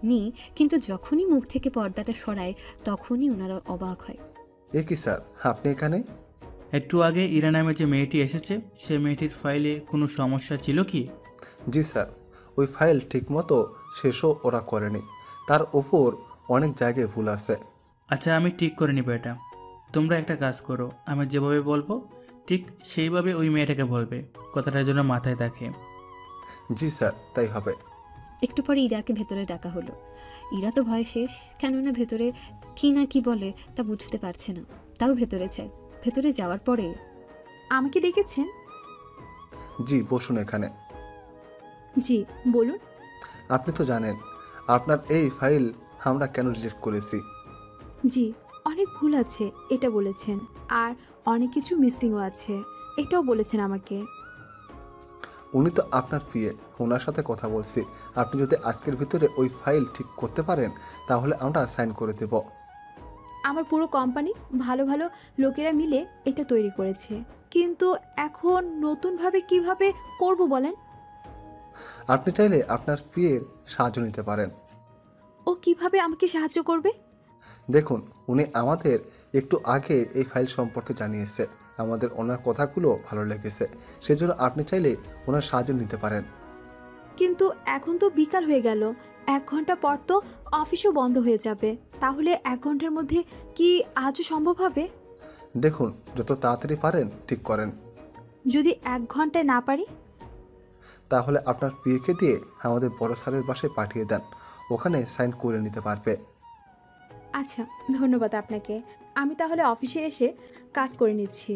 নি, কিন্তু যখনই মুখ থেকে পর্দাটা সরায় তখনই ওনারা অবাক হয়।
এ কি স্যার, আপনি এখানে?
একটু আগে ইরা নামে যে মেয়েটি এসেছে, সে মেয়েটির ফাইলে কোনো সমস্যা ছিল কি?
জি স্যার, ওই ফাইল ঠিকমতো শেষও ওরা করেনি, তার ওপর অনেক জায়গায় ভুল আছে।
আচ্ছা, আমি ঠিক করে নিব এটা। তোমরা একটা কাজ করো, আমি যেভাবে বলবো ঠিক সেইভাবে ওই মেয়েটাকে বলবে, কথাটা যেন মাথায় থাকে।
জি স্যার, তাই হবে।
একটু পরে ইরাকে ভেতরে ডাকা হলো। ইরা তো ভয় শেষ, কেননা ভেতরে কি না কি বলে তা বুঝতে পারছে না, তাও ভেতরে যায়। ভেতরে যাওয়ার পরে,
আমাকে ডেকেছেন?
জি, বসুন এখানে।
জি বলুন।
আপনি তো জানেন আপনার এই ফাইল আমরা কেন রিজেক্ট করেছি।
জি, অনেক ভুল আছে এটা বলেছেন, আর অনেক কিছু মিসিংও আছে এটাও বলেছেন আমাকে।
উনি তো আপনার পিএ, ওনার সাথে কথা বলছি। আপনি যদি আজকের ভিতরে ওই ফাইল ঠিক করতে পারেন তাহলে আমরা সাইন করে দেব।
আমার পুরো কোম্পানি ভালো ভালো লোকেরা মিলে এটা তৈরি করেছে, কিন্তু এখন নতুনভাবে কিভাবে করব বলেন?
আপনি চাইলে আপনার পিএর সাহায্য নিতে পারেন।
ও কিভাবে আমাকে সাহায্য করবে?
দেখুন, উনি আমাদের একটু আগে এই ফাইল সম্পর্কে জানিয়েছে, আমাদের ওনার কথাগুলো ভালো লেগেছে, সেজন্য আপনি চাইলে ওনার সাহায্য নিতে পারেন।
কিন্তু এখন তো বিকাল হয়ে গেল, 1 ঘন্টা পর তো অফিসও বন্ধ হয়ে যাবে, তাহলে 1 ঘন্টার মধ্যে কি আজও সম্ভব হবে?
দেখুন, যত তাড়াতাড়ি পারেন ঠিক করেন।
যদি 1 ঘন্টায় না পারি?
তাহলে আপনার পিএকে দিয়ে আমাদের বড় স্যারের বাসায় পাঠিয়ে দেন, ওখানে সাইন করে নিতে পারবে।
আচ্ছা, ধন্যবাদ আপনাকে। আমি তাহলে অফিসে এসে কাজ করে নিচ্ছি।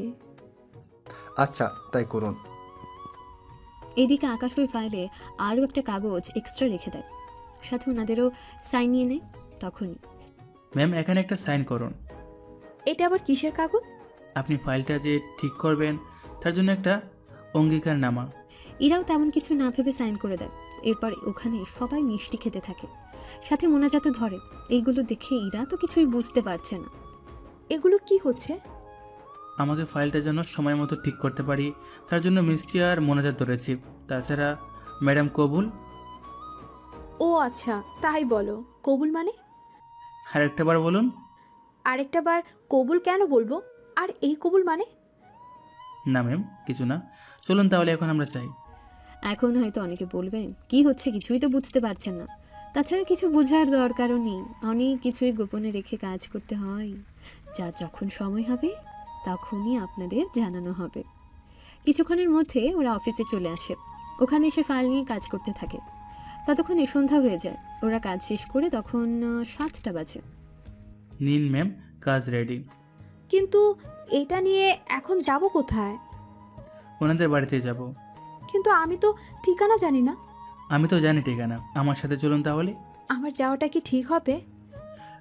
আচ্ছা, তাই করুন।
এদিকে আকাশ ওই ফাইলে আরও একটা কাগজ এক্সট্রা রেখে দেয়, সাথে ওনাদেরও সাইন নিয়ে নেয়। তখনই
ম্যাম, এখানে একটা সাইন করুন।
এটা আবার কিসের কাগজ?
আপনি ফাইলটা যে ঠিক করবেন তার জন্য একটা অঙ্গীকারনামা।
ইরাও তেমন কিছু না ভেবে সাইন করে দেয়। এরপর ওখানে সবাই মিষ্টি খেতে থাকে, সাথে মোনাজাতও ধরে। এইগুলো দেখে ইরা তো কিছুই বুঝতে পারছে না।
এগুলো কি হচ্ছে?
আমাকে ফাইলটা যেন সময় মতো ঠিক করতে পারি তার জন্য মিষ্টি আর মোনাজাত ধরেছি। তাছাড়া ম্যাডাম কবুল।
ও আচ্ছা, তাই বলো। কবুল মানে?
আর একটা বার বলুন।
আরেকটা বার কবুল কেন বলবো? আর এই কবুল মানে?
না ম্যাম, কিছু না। চলুন তাহলে এখন আমরা চাই।
এখন হয়তো অনেকে বলবেন কি হচ্ছে, কিছুই তো বুঝতে পারছেন না। তাছাড়া কিছু বোঝার দরকারও নেই, অনেক কিছুই গোপনে রেখে কাজ করতে হয়, যা যখন সময় হবে তখনই আপনাদের জানানো হবে। কিছুক্ষণের মধ্যে ওরা অফিসে চলে আসে। ওখানে এসে ফাইল নিয়ে কাজ করতে থাকে। ততক্ষণে সন্ধ্যা হয়ে যায়। ওরা কাজ শেষ করে তখন 7টা বাজে।
নিন ম্যাম, কাজ রেডি।
কিন্তু এটা নিয়ে এখন যাব কোথায়?
ওনাদের বাড়িতে যাব।
কিন্তু আমি তো ঠিকানা জানি না।
আমি তো জানি ঠিকানা, আমার সাথে চলুন তাহলে।
আমার যাওয়াটা কি ঠিক হবে?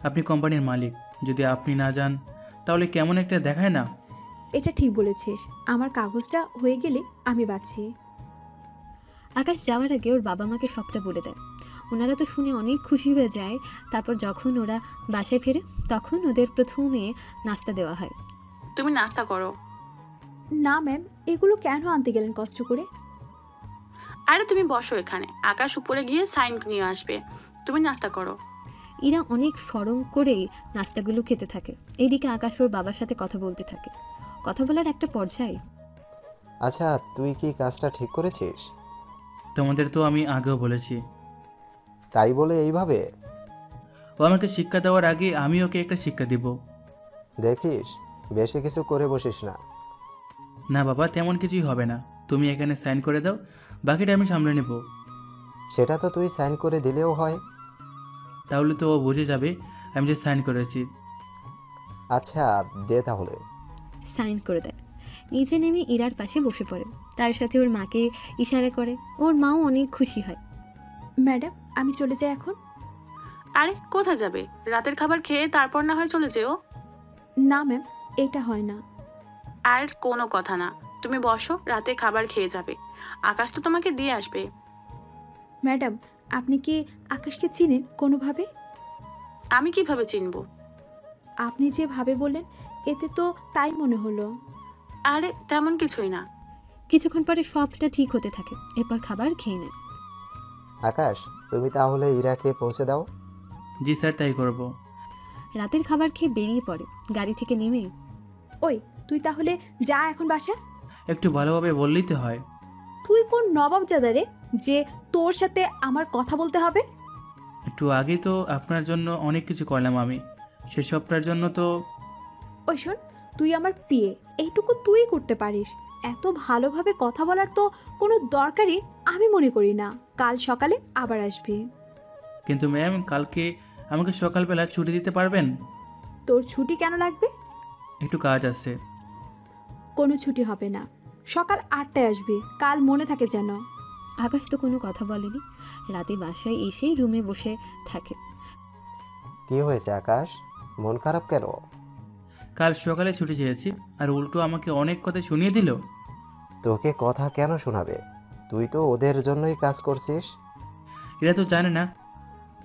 আপনি কোম্পানির মালিক, যদি আপনি না যান তাহলে কেমন একটা দেখায় না?
এটা ঠিক বলেছিস, আমার কাগজটা হয়ে গেলে আমি বাঁচি।
আকাশ যাওয়ার আগে ওর বাবা মাকে সবটা বলে দেয়। ওনারা তো শুনে অনেক খুশি হয়ে যায়। তারপর যখন ওরা বাসায় ফেরে তখন ওদের প্রথমে নাস্তা দেওয়া হয়।
তুমি নাস্তা করো।
না ম্যাম, এগুলো কেন আনতে গেলেন কষ্ট করে?
আরে তুমি বসো এখানে, আকাশ উপরে গিয়ে সাইন নিয়ে আসবে, তুমি নাস্তা করো।
ইরা অনেক সরম করেই নাস্তাগুলো খেতে থাকে। এইদিকে আকাশ ওর বাবার সাথে কথা বলতে থাকে। কথা বলার একটা পর্যায়ে,
আচ্ছা, তুই কি কাজটা ঠিক করেছিস?
তোমাদের তো আমি আগেও বলেছি।
তাই বলে এইভাবে?
ও আমাকে শিক্ষা দেওয়ার আগে আমি ওকে একটা শিক্ষা দিব।
দেখিস, বেশি কিছু করে বসিস না।
না বাবা, তেমন কিছুই হবে না। তুমি এখানে সাইন করে দাও, বাকিটা আমি সামলে নেব।
সেটা তো তুই সাইন করে দিলেও হয়।
তাহলে তো ও বুঝে যাবে আমি যে সাইন করেছি।
আচ্ছা, দে তাহলে।
সাইন করে দেয়। নিচে নেমে ইরার পাশে বসে পড়ে। তার সাথে ওর মাকে ইশারা করে। ওর মাও অনেক খুশি হয়।
ম্যাডাম, আমি চলে যাই এখন?
আরে কোথায় যাবে? রাতের খাবার খেয়ে তারপর না হয় চলে যেও।
না ম্যাম, এটা হয় না।
আর কোনো কথা না, তুমি বসো, রাতে খাবার খেয়ে যাবে। আকাশ তো তোমাকে দিয়ে আসবে।
ম্যাডাম, আপনি কি আকাশকে চিনেন কোনোভাবে?
আমি কিভাবে চিনবো?
আপনি যেভাবে বললেন এতে তো তাই মনে হলো।
আরে তেমন কিছুই না।
কিছুক্ষণ পরে সবটা ঠিক হতে থাকে। এরপর খাবার খেয়ে নেয়।
আকাশ, তুমি তাহলে ইরাকে পৌঁছে দাও।
জি স্যার, তাই করব।
রাতের খাবার খেয়ে বেরিয়ে পড়ে। গাড়ি থেকে নেমে,
ওই তুই তাহলে যা এখন বাসা।
একটু ভালোভাবে বললেই তো হয়।
তুই কোন নবাবজাদা রে যে তোর সাথে আমার কথা বলতে হবে?
একটু আগেই তো আপনার জন্য অনেক কিছু করলাম আমি, সেসবটার জন্য তো।
ওই শোন, তুই আমার পিএ, এইটুকু তুই করতে পারিস। এত ভালোভাবে কথা বলার তো কোনো দরকারই আমি মনে করি না। কাল সকালে আবার আসবি।
কিন্তু ম্যাম, কালকে আমাকে সকালবেলা ছুটি দিতে পারবেন?
তোর ছুটি কেন লাগবে?
একটু কাজ আছে।
কোনো ছুটি হবে না, সকাল 8টায় আসবি, কাল মনে থাকে যেন।
আকাশ তো কোনো কথা বলেনি। রাতে বাসায় এসে রুমে বসে থাকে।
কি হয়েছে আকাশ, মন খারাপ কেন?
কাল সকালে ছুটি চেয়েছি আর উল্টো আমাকে অনেক কথা শুনিয়ে দিল।
তোকে কথা কেন শোনাবে? তুই তো ওদের জন্যই কাজ করছিস।
এরা তো জানে না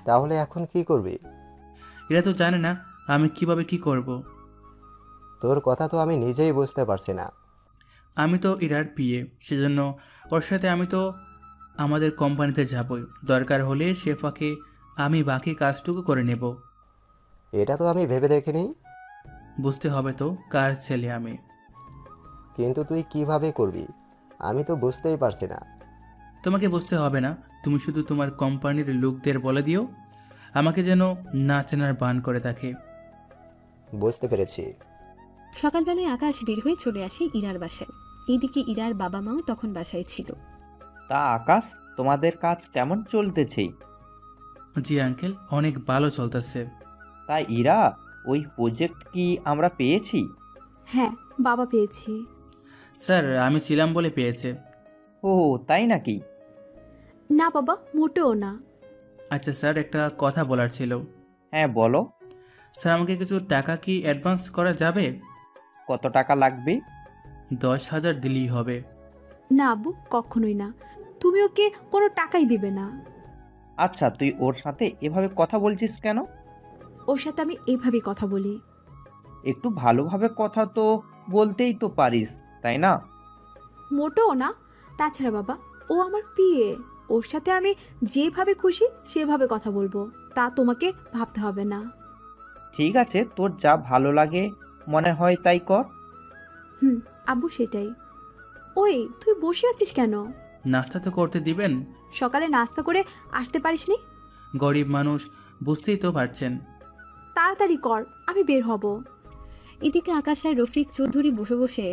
তাহলে এখন কি করবি?
এরা তো জানে না আমি কিভাবে কি করব।
তোর কথা তো আমি নিজেই বুঝতে পারছি না।
আমি তো ইরার পিএ, সেজন্য ওর সাথে আমি তো আমাদের কোম্পানিতে যাবই। দরকার হলে শেফাকে আমি বাকি কাজটুকু করে নেব।
এটা তো আমি ভেবে দেখিনি।
বুঝতে হবে তো কার ছেলে আমি।
কিন্তু তুই কিভাবে করবি আমি তো বুঝতেই পারছি না।
তোমাকে বুঝতে হবে না, তুমি শুধু তোমার কোম্পানির লোকদের বলে দিও আমাকে যেন না চেনার বান করে থাকে।
বুঝতে পেরেছি।
সকালবেলায় আকাশ বের হয়ে চলে আসে ইরার বাসায়। এইদিকে ইরার বাবা মাও তখন বাসায় ছিল।
তা আকাশ, তোমাদের কাজ কেমন চলতেছে?
জি আঙ্কেল, অনেক ভালো চলতেছে।
তা ইরা, ওই প্রজেক্ট কি আমরা পেয়েছি?
হ্যাঁ বাবা, পেয়েছি।
স্যার আমি ছিলাম বলে পেয়েছে।
ও তাই নাকি?
না বাবা, মোটেও না।
আচ্ছা স্যার, একটা কথা বলার ছিল।
হ্যাঁ বলো।
স্যার আমাকে কিছু টাকা কি অ্যাডভান্স করা যাবে?
কত টাকা লাগবে?
10,000 দিলেই হবে।
না আব্বু, কখনোই না। তুমি ওকে কোনো টাকাই দিবে না।
আচ্ছা, তুই ওর সাথে এভাবে কথা বলছিস কেন?
ওর সাথে আমি এভাবেই কথা বলি।
একটু ভালোভাবে কথা তো বলতেই তো পারিস, তাই না?
মোটেও না। তাছাড়া বাবা, ও আমার পিএ। ওর সাথে আমি যেভাবে খুশি সেভাবে কথা বলবো, তা তোমাকে ভাবতে হবে না।
ঠিক আছে, তোর যা ভালো লাগে মনে হয় তাই কর।
আব্বু সেটাই। ওই তুই বসে আছিস কেন?
নাস্তা তো করতে দিবেন।
সকালে নাস্তা করে আসতে পারিসনি?
গরিব মানুষ, বুঝতেই তো পারছেন।
তাড়াতাড়ি কর, আমি বের হব।
এদিকে আকাশ আর রফিক চৌধুরী বসে বসে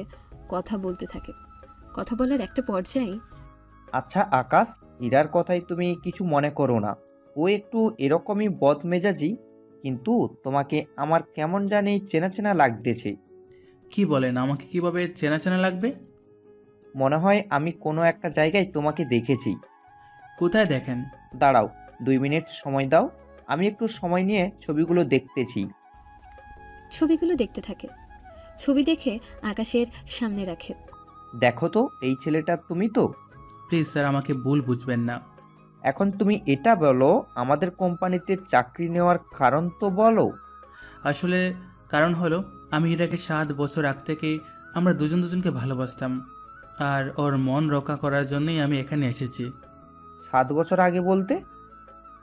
কথা বলতে থাকে। কথা বলার একটা পর্যায়ে,
আচ্ছা আকাশ, ইরার কথাই তুমি কিছু মনে করো না। ও একটু এরকমই বদমেজাজি, কিন্তু তোমাকে আমার কেমন জানি চেনা চেনা লাগতেছে।
কি বলেন, আমাকে কিভাবে চেনা চেনা লাগবে?
মনে হয় আমি কোনো একটা জায়গায় তোমাকে দেখেছি।
কোথায় দেখেন?
দাঁড়াও, 2 মিনিট সময় দাও, আমি একটু সময় নিয়ে ছবিগুলো দেখতেছি।
ছবিগুলো দেখতে থাকে। ছবি দেখে আকাশের সামনে রাখে।
দেখো তো, এই ছেলেটা তুমি তো?
প্লিজ স্যার, আমাকে ভুল বুঝবেন না।
এখন তুমি এটা বলো, আমাদের কোম্পানিতে চাকরি নেওয়ার কারণ তো বলো।
আসলে কারণ হলো, আমি ইরাকে 7 বছর আগ থেকে আমরা দুজনকে ভালোবাসতাম, আর ওর মন রক্ষা করার জন্যই আমি এখানে এসেছি।
7 বছর আগে বলতে?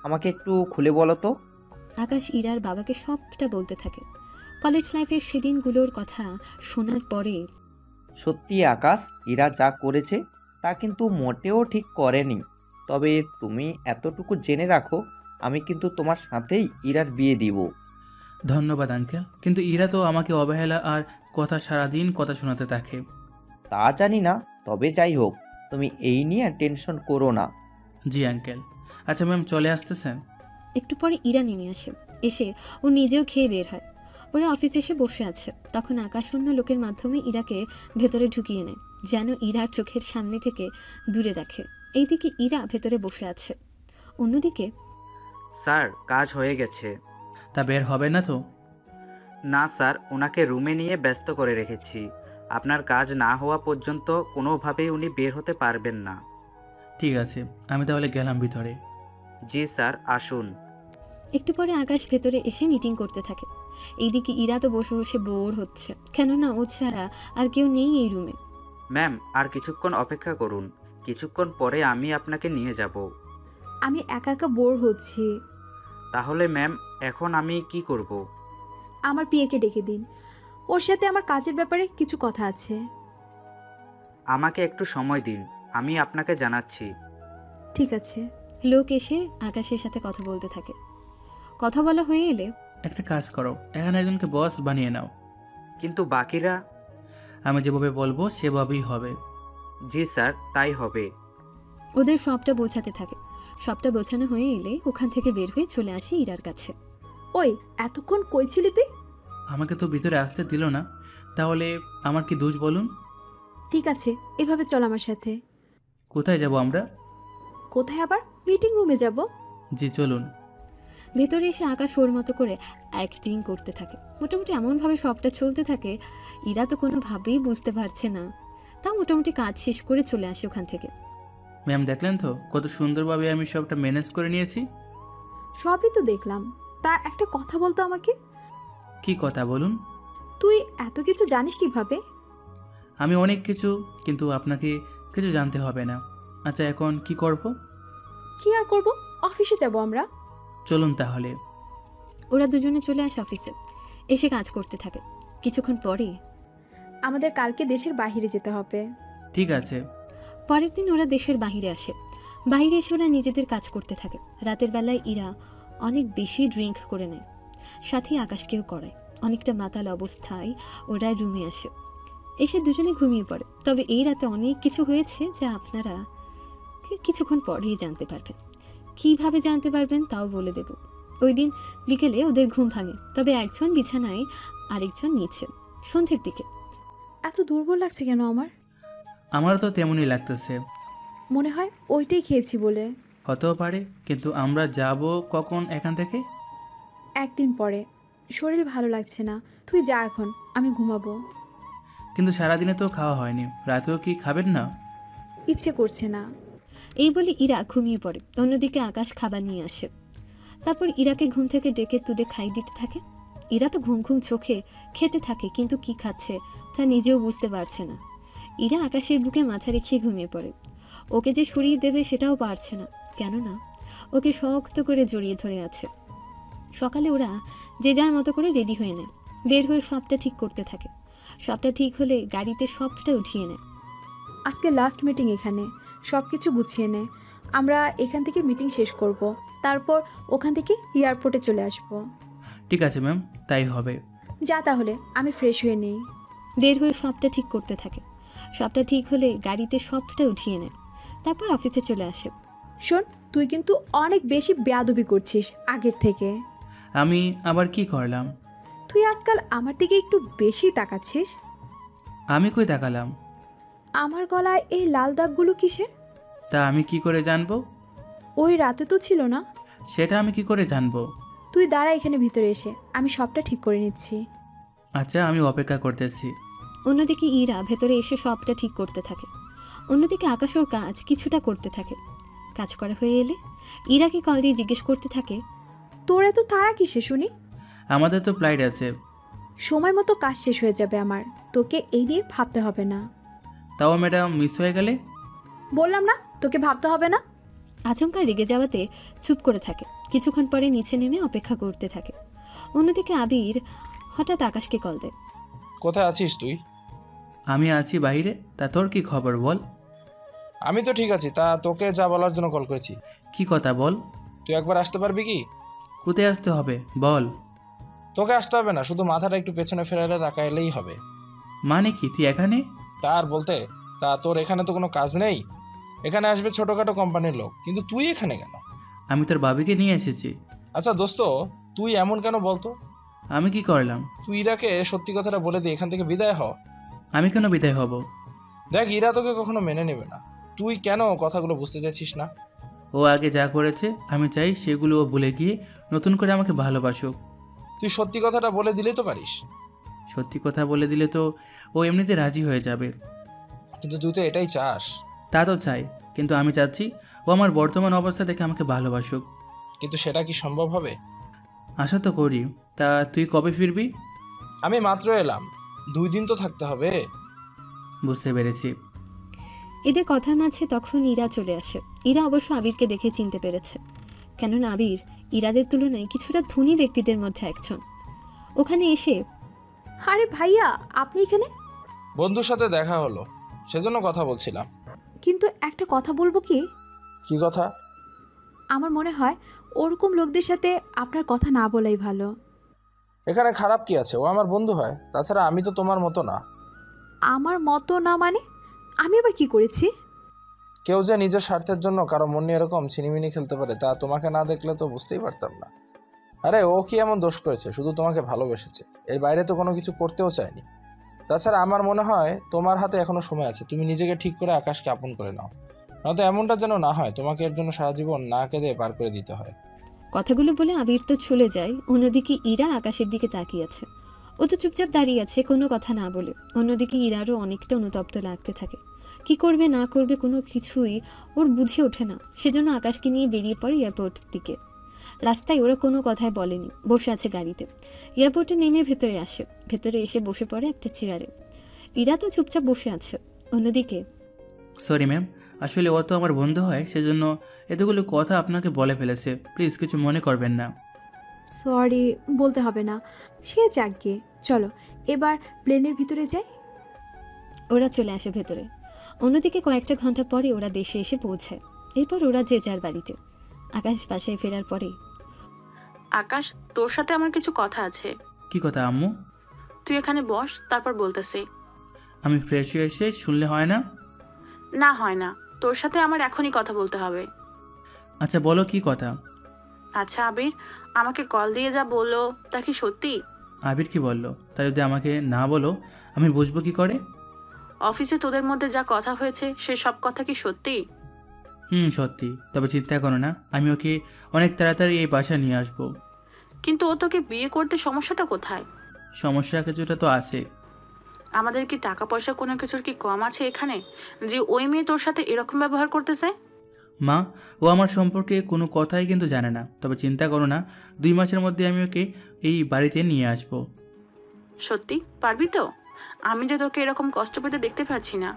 আমাকে একটু খুলে বলো তো।
আকাশ ইরার বাবাকে সবটা বলতে থাকে। কলেজ লাইফের সেদিনগুলোর কথা শোনার পরে,
সত্যি আকাশ, ইরা যা করেছে তা কিন্তু মোটেও ঠিক করেনি। তবে তুমি এতটুকু জেনে রাখো, আমি কিন্তু তোমার সাথেই ইরার বিয়ে দিব।
ধন্যবাদ আঙ্কেল, কিন্তু ইরা তো আমাকে অবহেলা আর সারাদিন কথা শোনাতে থাকে।
তা জানি না, তবে যাই হোক, তুমি এই নিয়ে টেনশন করো না।
জি আঙ্কেল। আচ্ছা ম্যাম, চলে আসতেছেন?
একটু পরে ইরা নেমে আসে। এসে ও নিজেও খেয়ে বের হয়। ওরা অফিসে এসে বসে আছে। তখন আকাশ অন্য লোকের মাধ্যমে ইরাকে ভেতরে ঢুকিয়ে নেয়, যেন ইরার চোখের সামনে থেকে দূরে রাখে। এইদিকে ইরা ভেতরে বসে আছে। অন্যদিকে,
স্যার কাজ হয়ে গেছে।
তা বের হবে না তো?
না স্যার, ওনাকে রুমে নিয়ে ব্যস্ত করে রেখেছি। আপনার কাজ না হওয়া পর্যন্ত কোনোভাবেই উনি বের হতে পারবেন না।
ঠিক আছে, আমি তাহলে গেলাম ভিতরে।
জি স্যার, আসুন।
একটু পরে আকাশ ভেতরে এসে মিটিং করতে থাকে। এইদিকে ইরা তো বসে বসে বোর হচ্ছে, কেননা ও ছাড়া আর কেউ নেই এই রুমে।
ম্যাম, আর কিছুক্ষণ অপেক্ষা করুন, কিছুক্ষণ পরে আমি আপনাকে নিয়ে যাব।
আমি একা একা বোর হচ্ছি।
তাহলে ম্যাম, এখন আমি কি করব?
আমার পিএকে ডেকে দিন, ওর সাথে আমার কাজের ব্যাপারে কিছু কথা আছে।
আমাকে একটু সময় দিন, আমি আপনাকে জানাচ্ছি।
ঠিক আছে।
লোক এসে আকাশের সাথে কথা বলতে থাকে। কথা বলা হয়ে এলে,
একটা কাজ করো, এখানে একজনকে বস বানিয়ে নাও।
কিন্তু বাকিরা?
আমি যেভাবে বলবো সেভাবেই হবে।
জি স্যার, তাই হবে।
ওদের সবটা বোঝাতে থাকে। সবটা বোঝানো হয়ে এলে ওখান থেকে বের হয়ে চলে আসি ইরার কাছে।
ওই এতক্ষণ কই ছিলি তুই?
আমাকে তো ভিতরে আসতে দিল না, তাহলে আমার কি দোষ বলুন?
ঠিক আছে, এভাবে চল আমার সাথে।
কোথায় যাব আমরা?
কোথায় আবার? মিটিং রুমে যাব।
জি চলুন।
ভেতরে এসে আকাশ ওর মতো করে অ্যাক্টিং করতে থাকে। মোটামুটি এমনভাবে সবটা চলতে থাকে, ইরা তো কোনোভাবেই বুঝতে পারছে না। তা মোটামুটি কাজ শেষ করে চলে আসে ওখান থেকে।
ম্যাম দেখলেন তো কত সুন্দরভাবে আমি সবটা ম্যানেজ করে নিয়েছি।
সবই তো দেখলাম। তা একটা কথা বলতো আমাকে।
কি কথা বলুন?
তুই এত কিছু জানিস কিভাবে?
আমি অনেক কিছু, কিন্তু আপনাকে কিছু জানতে হবে না। আচ্ছা এখন কি করব?
কি আর করব, অফিসে যাব আমরা।
চলুন তাহলে।
ওরা দুজনে চলে আসে অফিসে, এসে কাজ করতে থাকে। কিছুক্ষণ পরে
আমাদের কালকে দেশের বাইরে যেতে হবে।
ঠিক আছে।
পরের দিন ওরা দেশের বাইরে আসে। বাইরে এসে ওরা নিজেদের কাজ করতে থাকে। রাতের বেলায় ইরা অনেক বেশি ড্রিঙ্ক করে নেয়, সাথে আকাশকেও করায়। অনেকটা মাতাল অবস্থায় ওরা রুমে আসে। এসে দুজনে ঘুমিয়ে পড়ে। তবে এই রাতে অনেক কিছু হয়েছে যা আপনারা কিছুক্ষণ পরেই জানতে পারবেন। কিভাবে জানতে পারবেন তাও বলে দেব। ওই দিন বিকেলে ওদের ঘুম ভাঙে, তবে একজন বিছানায় আরেকজন নিচে। সন্ধ্যের দিকে।
এত দুর্বল লাগছে কেন আমার?
আমারও তো তেমনই লাগতেছে।
মনে হয় ওইটাই খেয়েছি বলে।
হতেও পারে, কিন্তু আমরা যাব কখন এখান থেকে?
একদিন পরে। শরীর ভালো লাগছে না, তুই যা এখন, আমি ঘুমাবো।
কিন্তু সারাদিনে তো খাওয়া হয়নি, রাতেও কি খাবেন না?
ইচ্ছে করছে না।
এই বলে ইরা ঘুমিয়ে পড়ে। অন্যদিকে আকাশ খাবার নিয়ে আসে। তারপর ইরাকে ঘুম থেকে ডেকে তুলে খাই দিতে থাকে। ইরা তো ঘুম ঘুম চোখে খেতে থাকে, কিন্তু কি খাচ্ছে তা নিজেও বুঝতে পারছে না। ইরা আকাশের বুকে মাথা রেখে ঘুমিয়ে পড়ে। ওকে যে সরিয়ে দেবে সেটাও পারছে না, কেননা ওকে শক্ত করে জড়িয়ে ধরে আছে। সকালে ওরা যে যার মতো করে রেডি হয়ে নেয়, বের হয়ে সবটা ঠিক করতে থাকে। সবটা ঠিক হলে গাড়িতে সবটা উঠিয়ে নেয়।
আজকে লাস্ট মিটিং এখানে, সব কিছু গুছিয়ে নে। আমরা এখান থেকে মিটিং শেষ করব, তারপর ওখান থেকে এয়ারপোর্টে চলে আসব।
ঠিক আছে ম্যাম, তাই হবে।
যা তাহলে, আমি ফ্রেশ হয়ে নেই।
বের হয়ে সবটা ঠিক করতে থাকে। সবটা ঠিক হলে গাড়িতে সবটা উঠিয়ে নেয়। তারপর অফিসে চলে আসে।
শোন, তুই কিন্তু অনেক বেশি বেয়াদবি করছিস আগের থেকে।
আমি আবার কি করলাম?
তুই আজকাল আমার দিকে একটু বেশি তাকাচ্ছিস।
আমি কই তাকালাম?
আমার গলায় এই লাল দাগগুলো কিসের?
তা আমি কি করে জানবো?
ওই রাতে তো ছিল না।
সেটা আমি কি করে জানবো?
তুই দাঁড়া এখানে ভিতরে এসে, আমি সবটা ঠিক করে নিচ্ছি।
আচ্ছা আমি অপেক্ষা করতেছি।
অন্যদিকে ইরা ভেতরে এসে সবটা ঠিক করতে থাকে। অন্যদিকে আকাশ ওর কাজ কিছুটা করতে থাকে। কাজ করা হয়ে এলে ইরাকে কল দিয়ে জিজ্ঞেস করতে থাকে,
তোর এত তাড়া কিসে শুনি?
আমাদের তো ফ্লাইট আছে।
সময় মতো কাজ শেষ হয়ে যাবে আমার, তোকে এই নিয়ে ভাবতে হবে না।
তাও ম্যাডাম মিস হয়ে গেলে?
বললাম না তোকে ভাবতে হবে না।
আচমকা রেগে যাওয়াতে চুপ করে থাকে। কিছুক্ষণ পরে নিচে নেমে অপেক্ষা করতে থাকে। অন্যদিকে আবির হঠাৎ আকাশকে কল দেয়।
কোথায় আছিস তুই?
আমি আছি বাইরে। তা তোর কি খবর বল?
আমি তো ঠিক আছি, তা তোকে যা বলার জন্য কল করেছি।
কি কথা বল?
তুই একবার আসতে পারবি কি?
কোথায় আসতে হবে বল?
তোকে আসতে হবে না, শুধু মাথাটা একটু পেছনে ফেরালে তাকাইলেই হবে।
মানে কি তুই এখানে?
তার বলতে, তা তোর এখানে তো কোনো কাজ নেই। এখানে আসবে ছোটোখাটো কোম্পানির লোক, কিন্তু তুই এখানে কেন?
আমি তোর বাবিকে নিয়ে এসেছি।
আচ্ছা দোস্ত, তুই এমন কেন বলতো?
আমি কি করলাম?
তুই ইরাকে সত্যি কথাটা বলে দিয়ে এখান থেকে বিদায় হ।
আমি কেন বিদায় হব?
দেখ, ইরা তোকে কখনো মেনে নেবে না। তুই কেন কথাগুলো বুঝতে চাইছিস না?
ও আগে যা করেছে আমি চাই সেগুলো ও ভুলে গিয়ে নতুন করে আমাকে ভালোবাসুক।
তুই সত্যি কথাটা বলে দিলেই তো পারিস।
সত্যি কথা বলে দিলে তো ও এমনিতে রাজি হয়ে যাবে।
কিন্তু তুই তো এটাই চাস।
তা তো চাই, কিন্তু আমি চাচ্ছি ও আমার বর্তমান অবস্থা দেখে আমাকে ভালোবাসুক।
কিন্তু সেটা কি সম্ভব হবে?
আশা তো করি। তা তুই কবে ফিরবি?
আমি মাত্র এলাম, 2 দিন তো থাকতে হবে।
বুঝতে পেরেছি।
এদের কথার মাঝে তখন ইরা চলে আসে। ইরা অবশ্য আবিরকে দেখে চিনতে পেরেছে, কেননা আবির ইরাদের তুলনায় কিছুটা ধনী ব্যক্তিদের মধ্যে একজন। ওখানে এসে,
আরে ভাইয়া, আপনি এখানে?
বন্ধুর সাথে দেখা হলো, সেজন্য কথা বলছিলাম।
কিন্তু একটা কথা বলবো কি?
কি কথা?
আমার মনে হয় ওরকম লোকদের সাথে আপনার কথা না বলাই ভালো।
এখানে খারাপ কি আছে? ও আমার বন্ধু হয়। তাছাড়া আমি তো তোমার মতো না।
আমার মতো না মানে? আমি আবার কি করেছি?
কেউ যে নিজের স্বার্থের জন্য কারো মন নিয়ে এরকম ছিনিমিনি খেলতে পারে, তা তোমাকে না দেখলে তো বুঝতেই পারতাম না। আরে ও কি এমন দোষ করেছে? শুধু তোমাকে ভালোবেসেছে, এর বাইরে তো কোনো কিছু করতেও চায়নি। তাছাড়া আমার মনে হয় তোমার হাতে এখনো সময় আছে, তুমি নিজেকে ঠিক করে আকাশকে আপন করে নাও। নয়তো এমনটা যেন না হয় তোমাকে এর জন্য সারা জীবন না কেঁদে পার করে দিতে হয়।
কথাগুলো বলে আবির তো চলে যায়। অন্যদিকে ইরা আকাশের দিকে তাকিয়ে আছে। ও তো চুপচাপ দাঁড়িয়ে আছে, কোনো কথা না বলে। অন্যদিকে ইরারও অনেকটা অনুতপ্ত লাগতে থাকে। কি করবে না করবে কোনো কিছুই ওর বুঝে ওঠে না। সেজন্য আকাশকে নিয়ে বেরিয়ে পড়ে এয়ারপোর্ট দিকে। রাস্তায় ওরা কোনো কথাই বলেনি, বসে আছে গাড়িতে। এয়ারপোর্টে নেমে ভেতরে আসে। ভেতরে এসে বসে পড়ে একটা চেয়ারে। ইরা তো চুপচাপ বসে আছে। অন্যদিকে
সরি ম্যাম, আসলে ও তো আমার বন্ধু হয়, সেজন্য এতগুলো কথা আপনাকে বলে ফেলেছে। প্লিজ কিছু মনে করবেন না।
সরি বলতে হবে না, সে যাক গিয়ে। চলো এবার প্লেনের ভিতরে যাই।
ওরা চলে আসে ভেতরে। অন্যদিকে কয়েকটা ঘন্টা পরে ওরা দেশে এসে পৌঁছায়। এরপর ওরা যে যার বাড়িতে। আকাশ বাসায় ফেরার পরে
আকাশ, তোর সাথে আমার কিছু কথা আছে।
কি কথা আম্মু?
তুই এখানে বস, তারপর বলতেছি।
আমি ফ্রেশ হয়ে এসে শুনলে হয় না?
না হয় না, তোর সাথে আমার এখনই কথা বলতে হবে।
আচ্ছা বলো, কি কথা?
আচ্ছা আবির, আমাকে কল দিয়ে যা বললো তা কি সত্যি?
আবির কি বললো? তাই যদি আমাকে না বলো আমি বুঝবো কি করে?
অফিসে তোদের মধ্যে যা কথা হয়েছে সে সব কথা কি সত্যি?
সত্যি। তবে চিন্তা করো না, আমি ওকে অনেক তাড়াতাড়ি এই বাসায় নিয়ে আসবো।
কিন্তু ও তোকে বিয়ে করতে সমস্যাটা কোথায়?
সমস্যা কিছুটা তো আছে।
আমাদের কি টাকা পয়সা কোনো কিছুর কি কম আছে এখানে, যে ওই মেয়ে তোর সাথে এরকম ব্যবহার করতেছে?
মা, ও আমার সম্পর্কে কোনো কথাই কিন্তু জানে না। তবে চিন্তা করো না, 2 মাসের মধ্যে আমি ওকে এই বাড়িতে নিয়ে আসবো।
সত্যি পারবি তো? আমি যে তোকে এরকম কষ্ট পেতে দেখতে পাচ্ছি না।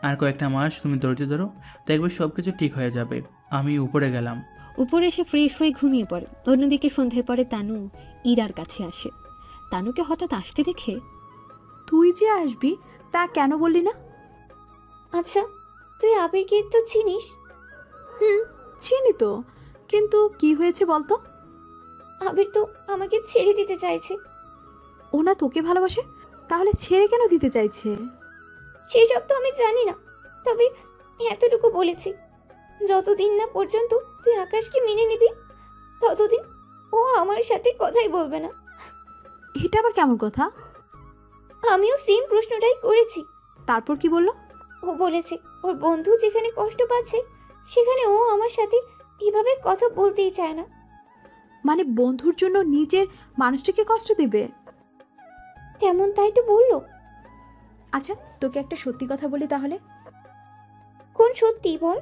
আর কয়েকটা মাস তুমি ধৈর্য ধরো, দেখবে সব কিছু ঠিক হয়ে যাবে। আমি উপরে গেলাম।
উপরে এসে ফ্রেশ হয়ে ঘুমিয়ে পড়ে। অন্যদিকে সন্ধ্যের পরে তানু ইরার কাছে আসে। তানুকে হঠাৎ আসতে দেখে
তুই যে আসবি তা কেন বললি না?
আচ্ছা, তুই আবিরকে তো চিনিস?
চিনি তো, কিন্তু কি হয়েছে বলতো?
আবির তো আমাকে ছেড়ে দিতে চাইছে।
ও না তোকে ভালোবাসে, তাহলে ছেড়ে কেন দিতে চাইছে?
সেসব তো আমি জানি না, তবে এতটুকু বলেছি, যতদিন না পর্যন্ত তুই আকাশকে মেনে নিবি ততদিন ও আমার সাথে কথাই বলবে না।
এটা আবার কেমন কথা?
আমিও সেম প্রশ্নটাই করেছি।
তারপর কি বললো?
ও বলেছে ওর বন্ধু যেখানে কষ্ট পাচ্ছে সেখানে ও আমার সাথে এভাবে কথা বলতেই চায় না।
মানে বন্ধুর জন্য নিজের মানুষটাকে কষ্ট দেবে?
তেমন তাই তো বললো।
আচ্ছা তোকে একটা সত্যি কথা বলি তাহলে।
কোন সত্যি বল?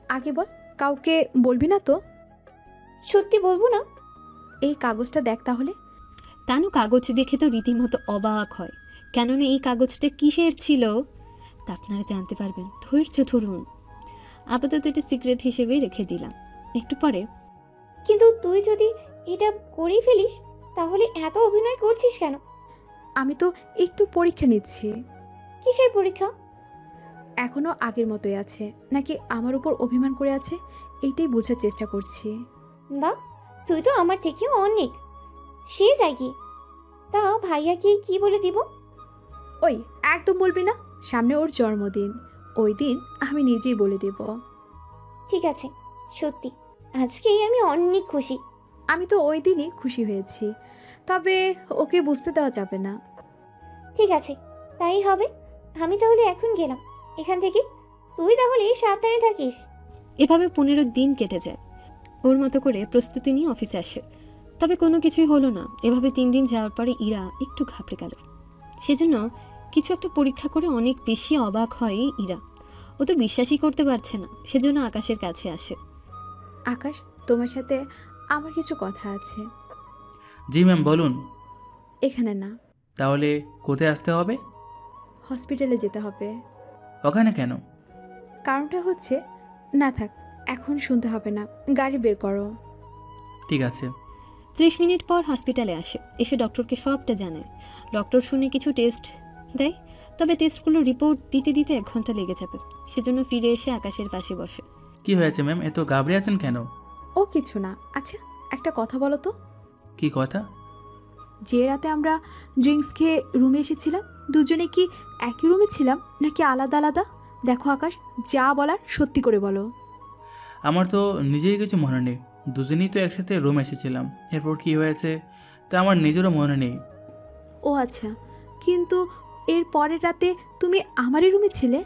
আগে বল, কাউকে বলবি না তো?
সত্যি বলবো না।
এই কাগজটা দেখ তাহলে।
তানু কাগজ দেখে তো রীতিমতো অবাক হয়, কেননা এই কাগজটা কিসের ছিল তা আপনারা জানতে পারবেন। ধৈর্য ধরুন, আপাতত এটা সিক্রেট হিসেবে রেখে দিলাম। একটু পরে
কিন্তু তুই যদি এটা করেই ফেলিস তাহলে এত অভিনয় করছিস কেন?
আমি তো একটু পরীক্ষা নিচ্ছি।
কিসের পরীক্ষা?
এখনো আগের মতোই আছে নাকি আমার উপর অভিমান করে আছে, এইটাই বোঝার চেষ্টা করছি।
বা, তুই তো আমার থেকেও অনেক। সে যাই কি, তা ভাইয়াকে কি বলে দিব?
ওই একদম বলবি না, সামনে ওর জন্মদিন, ওই দিন আমি নিজেই বলে দেব।
ঠিক আছে, সত্যি আজকেই আমি অনেক খুশি।
আমি তো ওই দিনই খুশি হয়েছি, তবে ওকে বুঝতে দেওয়া যাবে না।
ঠিক আছে, তাই হবে। আমি তাহলে এখন গেলাম এখান থেকে। তুই তাহলে সাবধানে থাকিস।
এভাবে 15 দিন কেটে যায়। ওর মতো করে প্রস্তুতি নিয়ে অফিসে আসে, তবে কোনো কিছুই হলো না। এভাবে 3 দিন যাওয়ার পরে ইরা একটু ঘাবড়ে গেল। সেজন্য কিছু একটা পরীক্ষা করে অনেক বেশি অবাক হয় ইরা। ও তো বিশ্বাসই করতে পারছে না, সেজন্য আকাশের কাছে আসে।
আকাশ, তোমার সাথে আমার কিছু কথা আছে।
জি ম্যাম বলুন।
এখানে না।
তাহলে কোথায় আসতে হবে?
হসপিটালে যেতে হবে।
ওখানে কেন?
কারণটা হচ্ছে, না থাক এখন শুনতে হবে না, গাড়ি বের করো।
ঠিক আছে।
30 মিনিট পর হসপিটালে আসে। এসে ডক্টরকে সবটা জানায়। ডক্টর শুনে কিছু টেস্ট দেয়, তবে টেস্টগুলো রিপোর্ট দিতে দিতে 1 ঘন্টা লেগে যাবে। সেজন্য ফিরে এসে আকাশের পাশে বসে।
কি হয়েছে ম্যাম, এত ঘাবড়ে আছেন কেন?
ও কিছু না। আচ্ছা একটা কথা বলো তো।
কি কথা?
যে রাতে আমরা ড্রিঙ্কস খেয়ে রুমে এসেছিলাম, দুজনে কি একই রুমে ছিলাম নাকি আলাদা আলাদা? দেখো আকাশ, যা বলার সত্যি করে বলো।
আমার তো নিজেই কিছু মনে নেই। দুজনেই তো একসাথে রুম এসেছিলাম, এরপর কি হয়েছে তা আমার নিজেরও মনে নেই।
ও আচ্ছা, কিন্তু এর পরের রাতে তুমি আমারই রুমে ছিলে?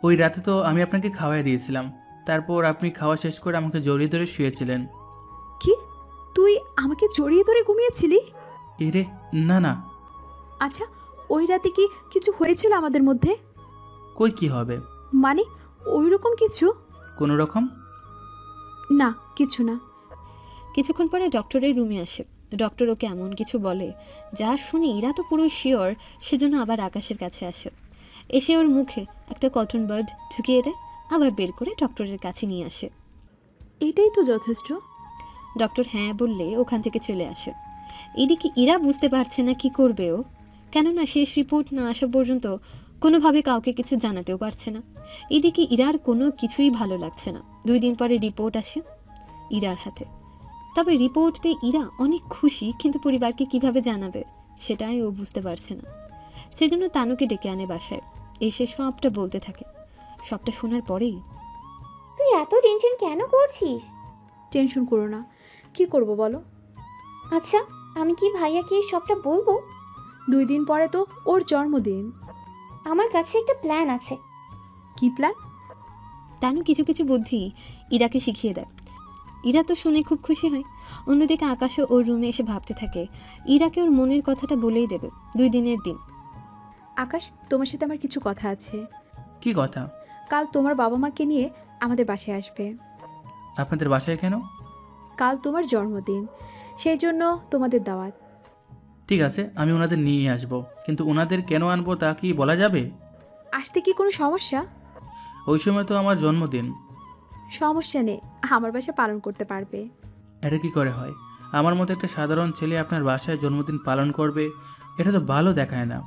ওই রাতে তো আমি আপনাকে খাওয়াই দিয়েছিলাম, তারপর আপনি খাওয়া শেষ করে আমাকে জড়িয়ে ধরে শুয়েছিলেন।
কি, তুই আমাকে জড়িয়ে ধরে ঘুমিয়েছিলি?
এরে না না।
আচ্ছা, ওই রাতে কি কিছু হয়েছিল আমাদের মধ্যে?
কই কি হবে?
মানে ওই রকম কিছু?
কোনো রকম
না, কিছু না।
কিছুক্ষণ পরে ডক্টরের রুমে আসে। ডক্টর ওকে এমন কিছু বলে যা শুনে ইরা তো পুরো শিওর, সেজন্য আবার আকাশের কাছে আসে। এসে ওর মুখে একটা কটন বার্ড ঢুকিয়ে দেয়, আবার বের করে ডক্টরের কাছে নিয়ে আসে।
এটাই তো যথেষ্ট।
ডক্টর হ্যাঁ বললে ওখান থেকে চলে আসে। এদিকে ইরা বুঝতে পারছে না কি করবে ও, কেননা শেষ রিপোর্ট না আসা পর্যন্ত কোনোভাবে কাউকে কিছু জানাতেও পারছে না। এদিকে ইরার কোনো কিছুই ভালো লাগছে না। 2 দিন পরে রিপোর্ট আসে ইরার হাতে। তবে রিপোর্ট পেয়ে ইরা অনেক খুশি, কিন্তু পরিবারকে কিভাবে জানাবে সেটাই ও বুঝতে পারছে না। সেজন্য তানুকে ডেকে আনে বাসায়, এসে সবটা বলতে থাকে। সবটা শোনার পরেই,
তুই এত টেনশন কেন করছিস?
টেনশন করো না, কি করব বলো?
আচ্ছা, আমি কি ভাইয়াকে সবটা বলবো?
2 দিন পরে তো ওর জন্মদিন।
আমার কাছে একটা প্ল্যান আছে।
কি প্ল্যান?
তানু কিছু কিছু বুদ্ধি ইরাকে শিখিয়ে দেয়। ইরা তো শুনে খুব খুশি হয়। অন্যদিকে আকাশও ওর রুমে এসে ভাবতে থাকে ইরাকে ওর মনের কথাটা বলেই দেবে 2 দিনের দিন।
আকাশ, তোমার সাথে আমার কিছু কথা আছে।
কি কথা?
কাল তোমার বাবা মাকে নিয়ে আমাদের বাসায় আসবে।
আপনাদের বাসায় কেন?
কাল তোমার জন্মদিন, সেই জন্য তোমাদের দাওয়াত।
ঠিক আছে, আমি ওনাদের নিয়ে আসবো, কিন্তু ওনাদের কেন আনবো তা কি বলা যাবে?
আসতে কি কোনো সমস্যা?
ওই সময় তো আমার জন্মদিন।
সমস্যা নেই, আমার বাসায় পালন করতে পারবে।
এটা কি করে হয়? আমার মতো একটা সাধারণ ছেলে আপনার বাসায় জন্মদিন পালন করবে, এটা তো ভালো দেখায় না।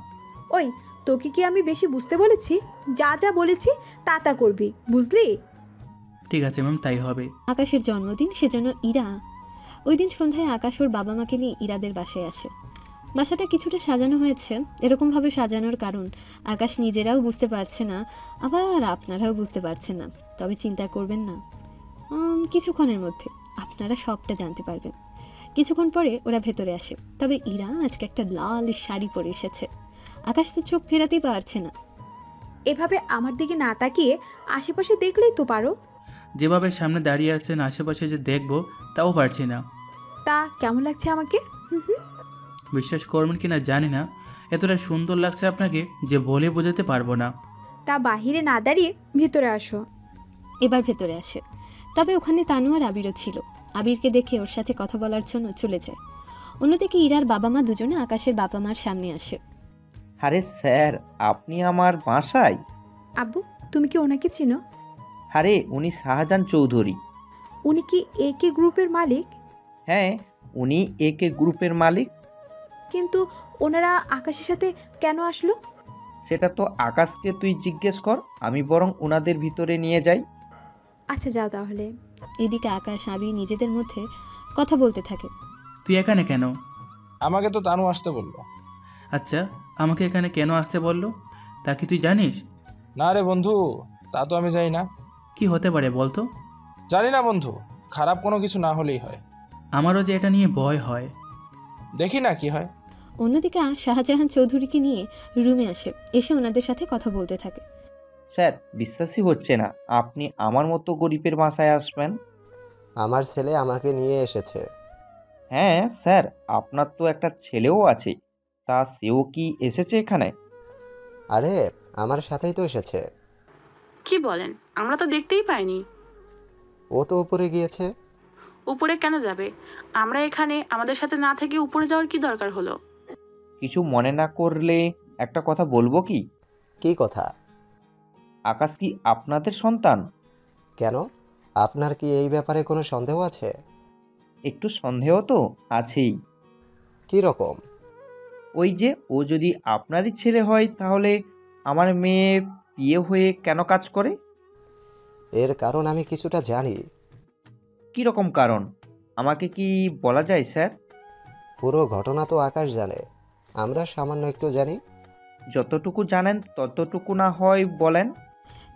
ওই, তোকে কি আমি বেশি বুঝতে বলেছি? যা যা বলেছি তা তা করবি, বুঝলি?
ঠিক আছে ম্যাম, তাই হবে।
আকাশের জন্মদিন, সেজন্য ইরা ওই দিন সন্ধ্যায় আকাশ ওর বাবা মাকে নিয়ে ইরাদের বাসায় আসে। বাসাটা কিছুটা সাজানো হয়েছে। এরকমভাবে সাজানোর কারণ আকাশ নিজেরাও বুঝতে পারছে না, আবার আপনারাও বুঝতে পারছেন না। তবে চিন্তা করবেন না, কিছুক্ষণের মধ্যে আপনারা সবটা জানতে পারবেন। কিছুক্ষণ পরে ওরা ভেতরে আসে। তবে ইরা আজকে একটা লাল শাড়ি পরে এসেছে। আকাশ তো চোখ ফেরাতেই পারছে না।
এভাবে আমার দিকে না তাকিয়ে আশেপাশে দেখলেই তো পারো।
যেভাবে সামনে দাঁড়িয়ে আছেন, আশেপাশে যে দেখবো তাও পারছি না।
তা কেমন লাগছে আমাকে?
বিশ্বাস করবেন কিনা জানি না, এতটা সুন্দর লাগছে আপনাকে যে বলে বোঝাতে পারবো না।
তা বাহিরে না দাঁড়িয়ে ভিতরে আসো।
এবার ভেতরে আসে। তবে ওখানে তানু আর আবিরও ছিল। আবিরকে দেখে ওর সাথে কথা বলার জন্য চলে যায়। অন্যদিকে ইরার বাবা মা দুজনে আকাশের বাবা মার সামনে আসে।
আরে স্যার, আপনি আমার বাসায়?
আব্বু, তুমি কি ওনাকে চিনো?
আরে উনি শাহজাহান চৌধুরী।
উনি কি একে গ্রুপের মালিক?
হ্যাঁ, উনি একে গ্রুপের মালিক।
কিন্তু ওনারা আকাশের সাথে কেন আসলো?
সেটা তো আকাশকে তুই জিজ্ঞেস কর, আমি বরং ওনাদের ভিতরে নিয়ে যাই।
আচ্ছা, যাও তাহলে।
এদিকে আকাশ আবির নিজেদের মধ্যে কথা বলতে থাকে।
তুই এখানে কেন?
আমাকে তো তানু আসতে বললো।
আচ্ছা, আমাকে এখানে কেন আসতে বললো তা কি তুই জানিস?
না রে বন্ধু, তা তো আমি জানি না।
কি হতে পারে বলতো?
জানি না বন্ধু, খারাপ কোনো কিছু না হলেই হয়।
আমারও যে এটা নিয়ে ভয় হয়।
দেখি না কি হয়।
অন্যদিকে শাহজাহান চৌধুরীকে নিয়ে রুমে আসে। এসে ওনাদের সাথে কথা বলতে থাকে।
স্যার, বিশ্বাসই হচ্ছে না আপনি আমার মতো গরিবের বাসায় আসবেন।
আমার ছেলে আমাকে নিয়ে এসেছে।
হ্যাঁ স্যার, আপনার তো একটা ছেলেও আছে, তা সেও কি এসেছে এখানে?
আরে আমার সাথেই তো এসেছে।
কি বলেন? আমরা তো দেখতেই পাইনি।
ও তো উপরে গিয়েছে।
উপরে কেন যাবে? আমরা এখানে আমাদের সাথে না থেকে উপরে যাওয়ার কি দরকার হলো?
কিছু মনে না করলে একটা কথা বলবো কি?
কি কথা?
আকাশ কি আপনাদের সন্তান?
কেন, আপনার কি এই ব্যাপারে কোনো সন্দেহ আছে?
একটু সন্দেহ তো আছেই।
কি রকম?
ওই যে, ও যদি আপনারই ছেলে হয় তাহলে আমার মেয়ে বিয়ে হয়ে কেন কাজ করে?
এর কারণ আমি কিছুটা জানি।
কি রকম কারণ আমাকে কি বলা যায় স্যার?
পুরো ঘটনা তো আকাশ জানে, আমরা সামান্য একটু জানি।
যতটুকু জানেন ততটুকু না হয় বলেন।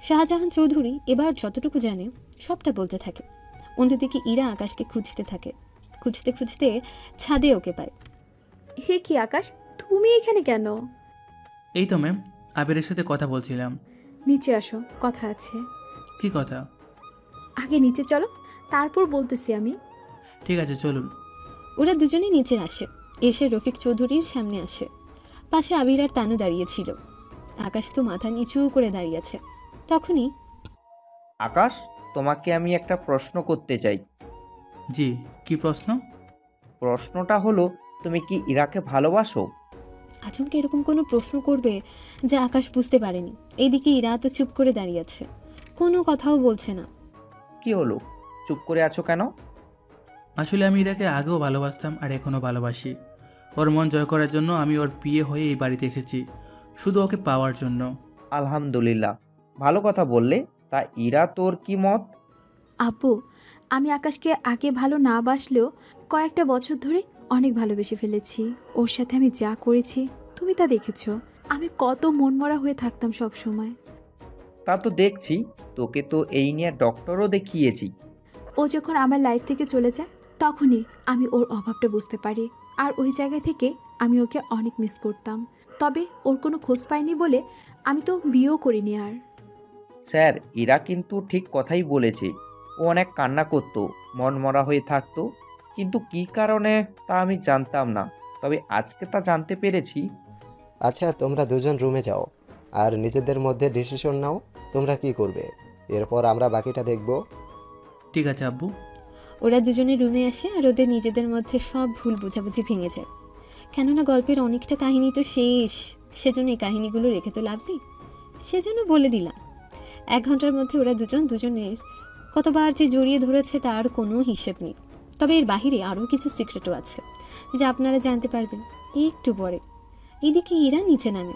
শাহজাহান চৌধুরী এবার যতটুকু জানে সবটা বলতে থাকে। অন্যদিকে ইরা আকাশকে খুঁজতে থাকে। খুঁজতে খুঁজতে ছাদে ওকে পায়।
হে কি আকাশ, তুমি এখানে কেন?
এই তো ম্যাম, আবিরের সাথে কথা বলছিলাম।
নিচে আসো, কথা আছে।
কি কথা?
আগে নিচে চলো, তারপর বলতেছি আমি।
ঠিক আছে, চলুন।
ওরা দুজনেই নিচে আসে, এসে রফিক চৌধুরীর সামনে আসে। পাশে আবির আর তানু দাঁড়িয়েছিল। আকাশ তো মাথা নিচু করে দাঁড়িয়ে আছে। তখনই
আকাশ, তোমাকে আমি একটা প্রশ্ন করতে চাই।
জি, কি প্রশ্ন?
প্রশ্নটা হলো, তুমি কি ইরাকে ভালোবাসো?
আচমকে এরকম কোনো প্রশ্ন করবে যা আকাশ বুঝতে পারেনি। এইদিকে ইরা তো চুপ করে দাঁড়িয়ে আছে, কোনো কথাও বলছে না।
কি হলো, চুপ করে আছো কেন?
আসলে আমি ইরাকে আগেও ভালোবাসতাম আর এখনও ভালোবাসি। ওর মন জয় করার জন্য আমি ওর বিয়ে হয়ে এই বাড়িতে এসেছি, শুধু ওকে পাওয়ার জন্য।
আলহামদুলিল্লাহ, ভালো কথা বললে। তা ইরা, তোর কি মত?
আব্বু, আমি আকাশকে আগে ভালো না বাসলেও কয়েকটা বছর ধরে অনেক ভালোবেসে ফেলেছি। ওর সাথে আমি যা করেছি তুমি তা দেখেছো। আমি কত মনমরা হয়ে থাকতাম সব সময়।
তা তো দেখছি, তোকে তো এই নিয়ে ডক্টরও দেখিয়েছি।
ও যখন আমার লাইফ থেকে চলে যায় তখনই আমি ওর অভাবটা বুঝতে পারি, আর ওই জায়গা থেকে আমি ওকে অনেক মিস করতাম। তবে ওর কোনো খোঁজ পাইনি বলে আমি তো বিয়েও করিনি আর।
স্যার, ইরা কিন্তু ঠিক কথাই বলেছে। ও অনেক কান্না করতো, মনমরা হয়ে থাকতো, কিন্তু কী কারণে তা আমি জানতাম না, তবে আজকে তা জানতে পেরেছি।
আচ্ছা, তোমরা দুজন রুমে যাও আর নিজেদের মধ্যে ডিসিশন নাও তোমরা কি করবে। এরপর আমরা বাকিটা দেখব।
ঠিক আছে আব্বু।
ওরা দুজনে রুমে আসে আর ওদের নিজেদের মধ্যে সব ভুল বোঝাবুঝি ভেঙে যায়। কেননা গল্পের অনেকটা কাহিনী তো শেষ, সেজন্য এই কাহিনীগুলো রেখে তো লাভ নেই, সেজন্য বলে দিলাম। 1 ঘন্টার মধ্যে ওরা দুজনের কতবার যে জড়িয়ে ধরেছে তার কোনো হিসেব নেই। তবে এর বাহিরে আরও কিছু সিক্রেটও আছে যা আপনারা জানতে পারবেন একটু পরে। এদিকে ইরা নিচে নামে।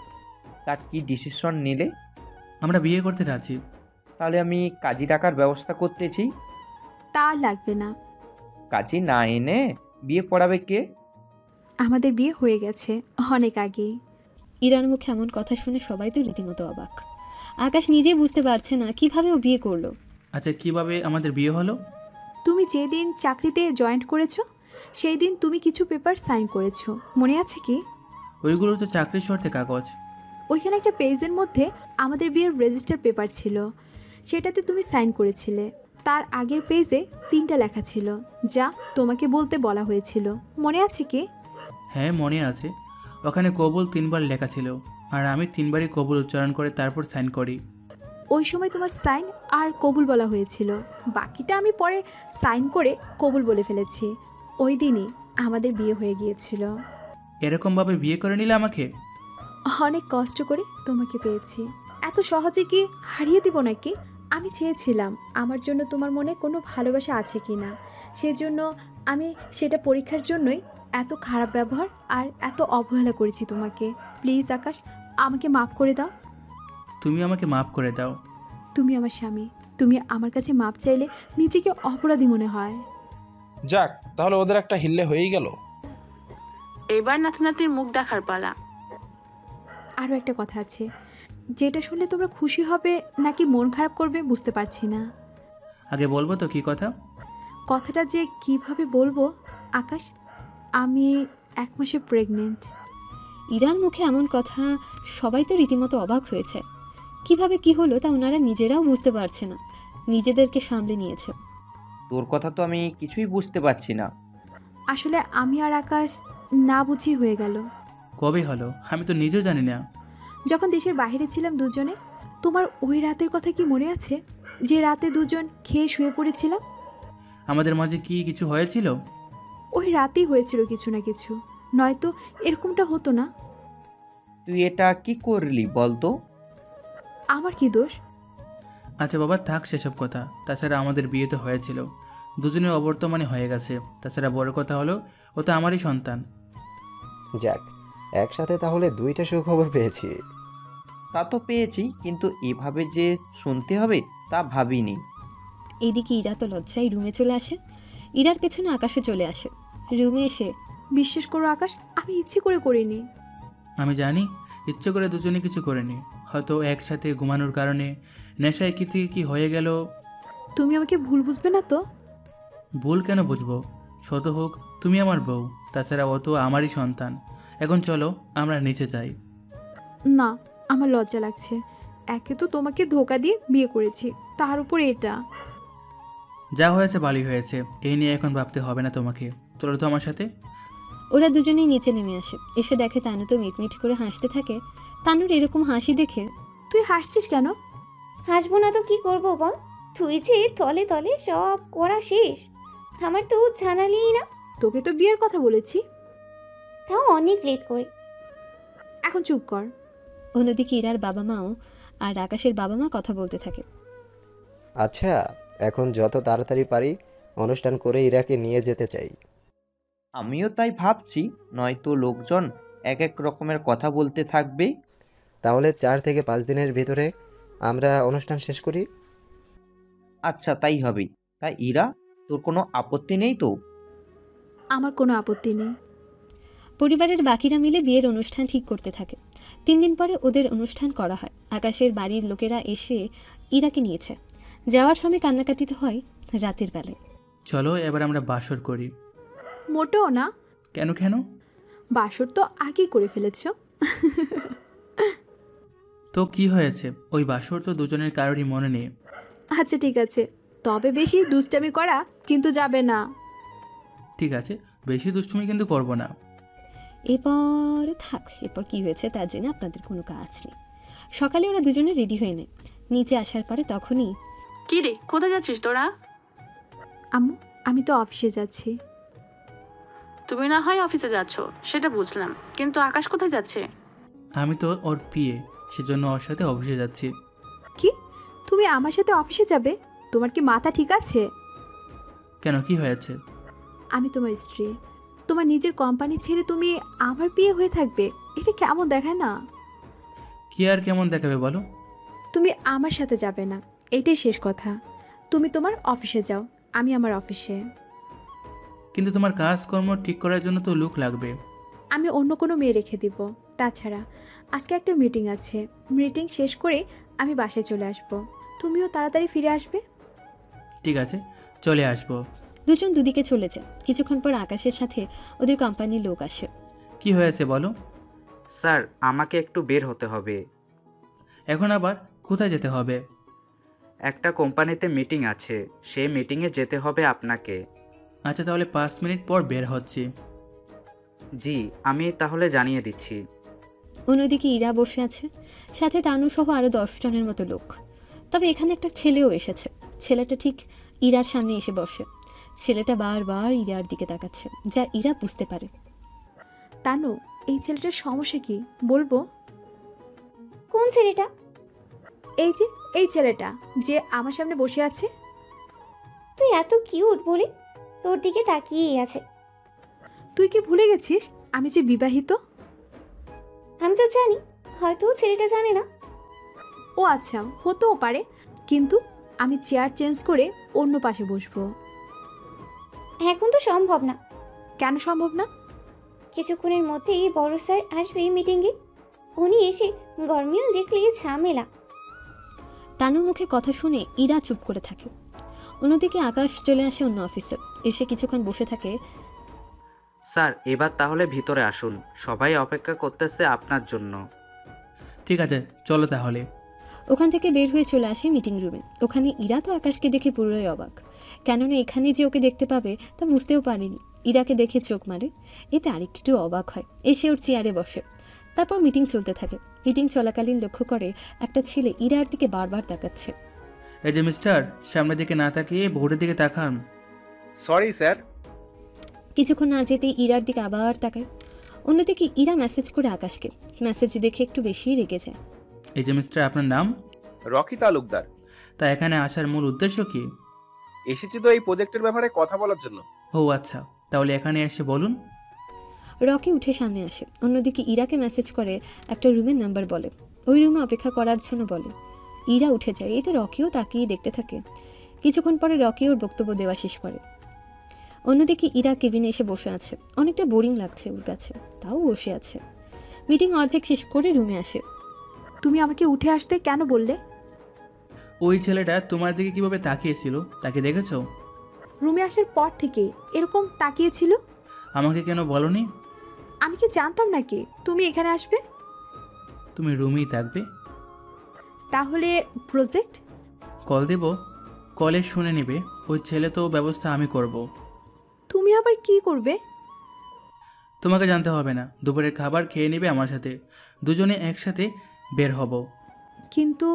তা কি ডিসিশন নিলে?
আমরা বিয়ে করতে রাজি।
তাহলে আমি কাজী টাকার ব্যবস্থা করতেছি।
তার লাগবে না।
কাজী না এনে বিয়ে পড়াবে কে?
আমাদের বিয়ে হয়ে গেছে অনেক আগেই।
ইরার মুখে এমন কথা শুনে সবাই তো রীতিমতো অবাক। আকাশ নিজেই বুঝতে পারছে না কিভাবে ও বিয়ে করলো।
আচ্ছা, কিভাবে আমাদের বিয়ে হলো?
তুমি যেদিন চাকরিতে জয়েন্ট করেছো সেই দিন তুমি কিছু পেপার সাইন করেছো, মনে আছে কি?
ওইগুলো তো চাকরির শর্তে কাগজ।
ওইখানে একটা পেজের মধ্যে আমাদের বিয়ের রেজিস্টার পেপার ছিল, সেটাতে তুমি সাইন করেছিলে। তার আগের পেজে 3টা লেখা ছিল যা তোমাকে বলতে বলা হয়েছিল, মনে আছে কি?
হ্যাঁ, মনে আছে। ওখানে কবুল 3বার লেখা ছিল, আর আমি 3বারই কবুল উচ্চারণ করে তারপর সাইন করি।
ওই সময় তোমার সাইন আর কবুল বলা হয়েছিল, বাকিটা আমি পরে সাইন করে কবুল বলে ফেলেছি। ওই দিনই আমাদের বিয়ে হয়ে গিয়েছিল।
এরকমভাবে বিয়ে করে নিলে আমাকে?
অনেক কষ্ট করে তোমাকে পেয়েছি, এত সহজে কি হারিয়ে দিব নাকি? আমি চেয়েছিলাম আমার জন্য তোমার মনে কোনো ভালোবাসা আছে কি না, সেজন্য আমি সেটা পরীক্ষার জন্যই এত খারাপ ব্যবহার আর এত অবহেলা করেছি তোমাকে। প্লিজ আকাশ, আমাকে মাফ করে দাও।
তুমি আমাকে মাফ করে দাও।
তুমি আমার স্বামী, তুমি আমার কাছে মাপ চাইলে নিজেকে অপরাধী মনে হয়।
যাক, তাহলে ওদের একটা হিল্লে হয়েই গেল।
এবার নাতিনাতির মুখ দেখার পালা।
আরও একটা কথা আছে, যেটা শুনলে তোমরা খুশি হবে নাকি মন খারাপ করবে বুঝতে পারছি না।
আগে বলবো তো কি কথা?
কথাটা যে কিভাবে বলবো আকাশ, আমি 1 মাসে প্রেগনেন্ট।
ইরার মুখে এমন কথা সবাই তো রীতিমতো অবাক হয়েছে। কিভাবে কি হলো তা ওনারা নিজেরাও বুঝতে পারছে না, নিজেদেরকে সামলে নিয়েছে।
তোর কথা তো আমি কিছুই বুঝতে পারছি না।
আসলে আমি আর আকাশ না বুঝি হয়ে গেল।
কবে হলো আমি তো নিজেও জানি না।
যখন দেশের বাইরে ছিলাম দুজনে। তোমার ওই রাতের কথা কি মনে আছে, যে রাতে দুজন খেয়ে শুয়ে পড়েছিলাম?
আমাদের মাঝে কি কিছু হয়েছিল?
ওই রাতেই হয়েছিল কিছু না কিছু, নয়তো এরকমটা হতো না।
তুই এটা কি করলি বলতো?
আমার কি দোষ?
আচ্ছা বাবা, থাক সেসব কথা। তাছাড়া আমাদের বিয়ে তো হয়েছিল, দুজনের অবর্তমানে হয়ে গেছে। তাছাড়া বড় কথা হলো ও তো আমারই সন্তান।
যাক, একসাথে তাহলে 2টা সুখবর পেয়েছি।
তা তো পেয়েছি, কিন্তু এভাবে যে শুনতে হবে তা ভাবিনি।
এইদিকে ইরা তো লজ্জায় রুমে চলে আসে। ইরার পেছনে আকাশও চলে আসে। রুমে এসে,
বিশ্বাস করো আকাশ, আমি ইচ্ছে করে করিনি।
আমি জানি ইচ্ছে করে দুজনে কিছু করেনি, হয়তো একসাথে ঘুমানোর কারণে নেশায় কি থেকে কি হয়ে গেল।
তুমি আমাকে ভুল বুঝবে না তো?
ভুল কেন বুঝবো? শত হোক তুমি আমার বউ, তাছাড়া ও তো আমারই সন্তান। এখন চলো আমরা নিচে যাই।
না, আমার লজ্জা লাগছে। একে তো তোমাকে ধোকা দিয়ে বিয়ে করেছি, তার উপর এটা।
যা হয়েছে ভালোই হয়েছে, এই নিয়ে এখন ভাবতে হবে না তোমাকে। চলো তো আমার সাথে।
ওরা দুজনেই নিচে নেমে আসে। এসে দেখে তানু তো মিটমিট করে হাসতে থাকে। তানুর এরকম হাসি দেখে
তুই হাসছিস কেন?
হাসবো না তো কি করবো বল? তুই যে তলে তলে সব করা শেষ, আমার তো জানালিই না।
তোকে তো বিয়ের কথা বলেছি।
তাও অনেক লেট করে।
এখন চুপ কর।
অন্যদিকে ইরার বাবা মাও আর আকাশের বাবা মা কথা বলতে থাকে।
আচ্ছা, এখন যত তাড়াতাড়ি পারি অনুষ্ঠান করে ইরাকে নিয়ে যেতে চাই।
আমিও তাই ভাবছি, নয়তো লোকজন এক এক রকমের কথা বলতে থাকবে।
তাহলে 4 থেকে 5 দিনের ভিতরে আমরা অনুষ্ঠান শেষ করি।
আচ্ছা, তাই হবে। তাই ইরা, তোর কোনো আপত্তি নেই তো?
আমার কোনো আপত্তি নেই।
পরিবারের বাকিরা মিলে বিয়ের অনুষ্ঠান ঠিক করতে থাকে। 3 দিন পরে ওদের অনুষ্ঠান করা হয়। আকাশের বাড়ির লোকেরা এসে ইরাকে নিয়েছে। যাওয়ার সময় কান্নাকাটি তো হয় রাতের বেলায়।
চলো এবার আমরা বাসর করি।
মোটেও না।
কেন কেন?
বাসর তো আগেই করে ফেলেছো।
তো কি হয়েছে? ওই বাসর তো দুজনের কারোরই মনে নেই।
আচ্ছা ঠিক আছে, তবে বেশি দুষ্টামি করা কিন্তু যাবে না।
ঠিক আছে, বেশি দুষ্টুমি কিন্তু করব না।
এরপর থাক, এরপর কি হয়েছে তা জেনে আপনাদের কোনো কাজ নেই। সকালে ওরা দুজনে রেডি হয়ে নেয়। নিচে আসার পরে তখনই
কি রে, কোথায় যাচ্ছিস তোরা?
আম্মু, আমি তো অফিসে যাচ্ছি।
তুমি না হয় অফিসে যাচ্ছ, সেটা বুঝলাম, কিন্তু আকাশ কোথায় যাচ্ছে?
আমি তো ওর পিএ, সেজন্য ওর সাথে অফিসে যাচ্ছি।
কি, তুমি আমার সাথে অফিসে যাবে? তোমার কি মাথা ঠিক আছে?
কেন, কি হয়েছে?
আমি তোমার স্ত্রী। তোমার নিজের কোম্পানি ছেড়ে তুমি আমার বিয়ে হয়ে থাকবে, এটা কেমন দেখায় না?
কি আর কেমন দেখাবে বলো?
তুমি আমার সাথে যাবে না, এটাই শেষ কথা। তুমি তোমার অফিসে যাও, আমি আমার অফিসে।
কিন্তু তোমার কাজকর্ম ঠিক করার জন্য তো লোক লাগবে।
আমি অন্য কোনো মেয়ে রেখে দিব। তাছাড়া আজকে একটা মিটিং আছে, মিটিং শেষ করে আমি বাসায় চলে আসব। তুমিও তাড়াতাড়ি ফিরে আসবে।
ঠিক আছে, চলে আসবো।
দুজন দুদিকে চলে যায়। কিছুক্ষণ পর আকাশের সাথে ওদের কোম্পানির লোক আসে।
কি হয়েছে বলো?
স্যার, আমাকে একটু বের হতে হবে।
এখন আবার কোথায় যেতে হবে?
একটা কোম্পানিতে মিটিং আছে, সেই মিটিংয়ে যেতে হবে আপনাকে।
আচ্ছা, তাহলে 5 মিনিট পর বের হচ্ছি।
জি, আমি তাহলে জানিয়ে দিচ্ছি।
অন্যদিকে ইরা বসে আছে, সাথে তানু সহ আরও 10 জনের মতো লোক। তবে এখানে একটা ছেলেও এসেছে। ছেলেটা ঠিক ইরার সামনে এসে বসে। ছেলেটা বারবার ইরার দিকে তাকাচ্ছে, যা ইরা বুঝতে পারে।
তানু, এই ছেলেটার সমস্যা কি বলবো?
কোন ছেলেটা?
এই ছেলেটা যে আমার সামনে বসে আছে।
তুই এত কিউট বলে তোর দিকে তাকিয়েই আছে।
তুই কি ভুলে গেছিস আমি যে বিবাহিত?
আমি তো জানি, হয়তো ছেলেটা জানে না।
ও আচ্ছা, হতেও পারে, কিন্তু আমি চেয়ার চেঞ্জ করে অন্য পাশে বসবো।
এখন তো সম্ভব না।
কেন সম্ভব না?
কিছুক্ষণের মধ্যেই বড় স্যার আসবে মিটিংয়ে। উনি এসে গরমিল দেখলে ঝামেলা।
তানুর মুখে কথা শুনে ইরা চুপ করে থাকে। অন্যদিকে আকাশ চলে আসে অন্য অফিসে। এসে কিছুক্ষণ বসে থাকে।
স্যার, এবার তাহলে ভিতরে আসুন, সবাই অপেক্ষা করতেছে আপনার জন্য।
ঠিক আছে, চলো তাহলে।
ওখান থেকে বের হয়ে চলে আসে মিটিং রুমে। ওখানে ইরা তো আকাশকে দেখে পুরোই অবাক, কেননা এখানে যে ওকে দেখতে পাবে তা বুঝতেও পারেনি। ইরাকে দেখে চোখ মারে, এতে আরেকটু অবাক হয়। এসে ওর চেয়ারে বসে। তারপর মিটিং চলতে থাকে। মিটিং চলাকালীন লক্ষ্য করে একটা ছেলে ইরার দিকে বারবার তাকাচ্ছে।
এই যে মিস্টার, সামনের দিকে না তাকিয়ে বোর্ডের দিকে তাকান।
Sorry sir.
কিছুক্ষণ না যেতেই ইরার দিকে আবার তাকায়। অন্যদিকে ইরা মেসেজ করে আকাশকে। মেসেজ দেখে একটু বেশিই রেগে যায়।
এই যে মিস্টার, আপনার নাম?
রকি তালুকদার।
তা এখানে আসার মূল উদ্দেশ্য কি?
এসেছি তো এই প্রজেক্টের ব্যাপারে কথা বলার জন্য।
ও আচ্ছা, তাহলে এখানে এসে বলুন।
রকি উঠে সামনে আসে। অন্যদিকে ইরাকে মেসেজ করে একটা রুমের নাম্বার বলে। ওই রুমে অপেক্ষা করার জন্য বলে। ইরা উঠে যায়। এতে রকিও তাকিয়ে দেখতে থাকে। কিছুক্ষণ পরে রকি ওর বক্তব্য দেওয়া শেষ করে। অন্যদিকে ইরা কেবিনে এসে বসে আছে। অনেকটা বোরিং লাগছে ওর কাছে, তাও বসে আছে। মিটিং অর্ধেক শেষ করে রুমে আসে।
তুমি আমাকে উঠে আসতে কেন বললে?
ওই ছেলেটা তোমার দিকে কিভাবে তাকিয়েছিল তাকে দেখেছো?
রুমে আসার পর থেকে এরকম তাকিয়েছিল।
আমাকে কেন বলনি?
আমি কি জানতাম নাকি তুমি এখানে আসবে?
তুমি রুমেই থাকবে?
তাহলে প্রজেক্ট?
কল দেব, কলে শুনে নেবে। ওই ছেলে তো ব্যবস্থা আমি করব।
তুমি আবার কি করবে?
তোমাকে জানতে হবে না। দুপুরের খাবার খেয়ে নেবে আমার সাথে, দুজনে একসাথে বের হব।
কিন্তু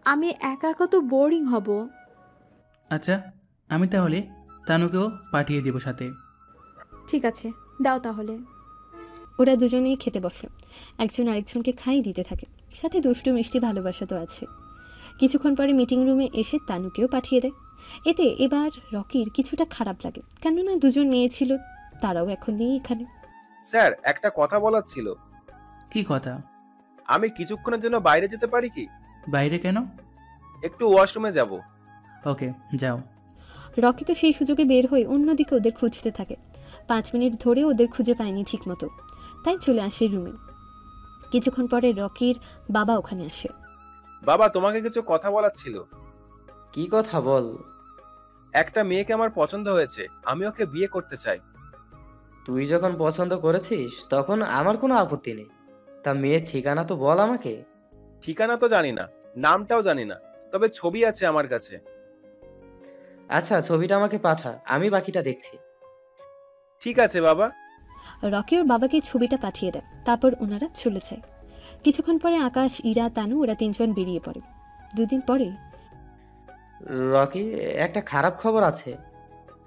আমি একা একা তো বোরিং হব।
আচ্ছা, আমি তাহলে তানুকেও পাঠিয়ে দেব সাথে।
ঠিক আছে, দাও তাহলে।
ওরা দুজনেই খেতে বসে, একজন আরেকজনকে খাইয়ে দিতে থাকে, সাথে দুষ্টু মিষ্টি ভালোবাসা তো আছে। কিছুক্ষণ পরে মিটিং রুমে এসে তানুকেও পাঠিয়ে দেয়। এতে এবার রকির কিছুটা খারাপ লাগে, কেননা দুজন মেয়ে ছিল, তারাও এখন নেই এখানে।
স্যার, একটা কথা বলার ছিল।
কি কথা?
আমি কিছুক্ষণের জন্য বাইরে যেতে পারি কি?
বাইরে কেন?
একটু ওয়াশরুমে যাব।
ওকে, যাও।
রকি তো সেই সুযোগে বের হয়ে অন্যদিকে ওদের খুঁজতে থাকে। 5 মিনিট ধরে ওদের খুঁজে পায়নি ঠিক মতো, তাই চলে আসে রুমে। কিছুক্ষণ পরে রকির বাবা ওখানে আসে।
বাবা, তোমাকে কিছু কথা বলার ছিল।
কি কথা বল।
একটা মেয়েকে আমার পছন্দ হয়েছে, আমি ওকে বিয়ে করতে চাই।
তুই যখন পছন্দ করেছিস তখন আমার কোনো আপত্তি নেই। তা মেয়ের ঠিকানা তো বল আমাকে।
ঠিকানা তো জানি না, নামটাও জানি না, তবে ছবি আছে আমার কাছে।
আচ্ছা, ছবিটা আমাকে পাঠা, আমি বাকিটা দেখছি।
ঠিক আছে বাবা।
রকি ওর বাবাকে ছবিটা পাঠিয়ে দেয়, তারপর ওনারা চলে যায়। কিছুক্ষণ পরে আকাশ, ইরা, তানু ওরা 3 জন বেরিয়ে পড়ে। 2 দিন পরে
রকি, একটা খারাপ খবর আছে।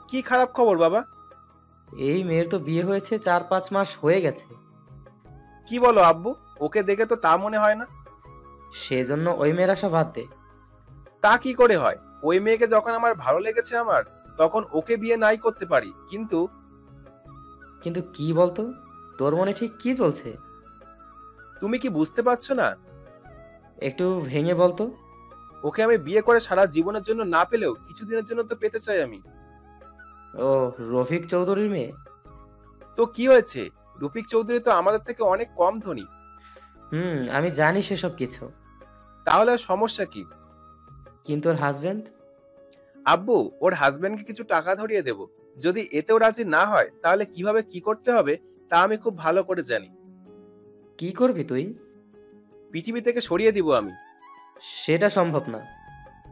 কি খারাপ খবর বাবা?
এই মেয়ের তো বিয়ে হয়েছে, 4-5 মাস হয়ে গেছে।
কি বলো আব্বু? ওকে দেখে তো তা মনে হয় না।
সেজন্য ওই মেয়ের আশা বাদ দে।
তা কি করে হয়? ওই মেয়েকে যখন আমার ভালো লেগেছে আমার, তখন ওকে বিয়ে নাই করতে পারি, কিন্তু
কিন্তু কি বলতো, তোর মনে ঠিক কি চলছে?
তুমি কি বুঝতে পারছো না?
একটু ভেঙে বলতো।
ওকে আমি বিয়ে করে সারা জীবনের জন্য না পেলেও কিছুদিনের জন্য তো পেতে চাই আমি।
ও, রফিক চৌধুরীর মেয়ে?
তো কি হয়েছে? রফিক চৌধুরী তো আমাদের থেকে অনেক কম ধনী।
আমি জানি সেসব কিছু।
তাহলে আর সমস্যা কি?
কিন্তু ওর হাজবেন্ড?
আব্বু, ওর হাজবেন্ডকে কিছু টাকা ধরিয়ে দেব। যদি এতেও রাজি না হয়, তাহলে কিভাবে কি করতে হবে তা আমি খুব ভালো করে জানি।
কি করবি তুই?
পৃথিবী থেকে সরিয়ে দিব আমি।
সেটা সম্ভব না।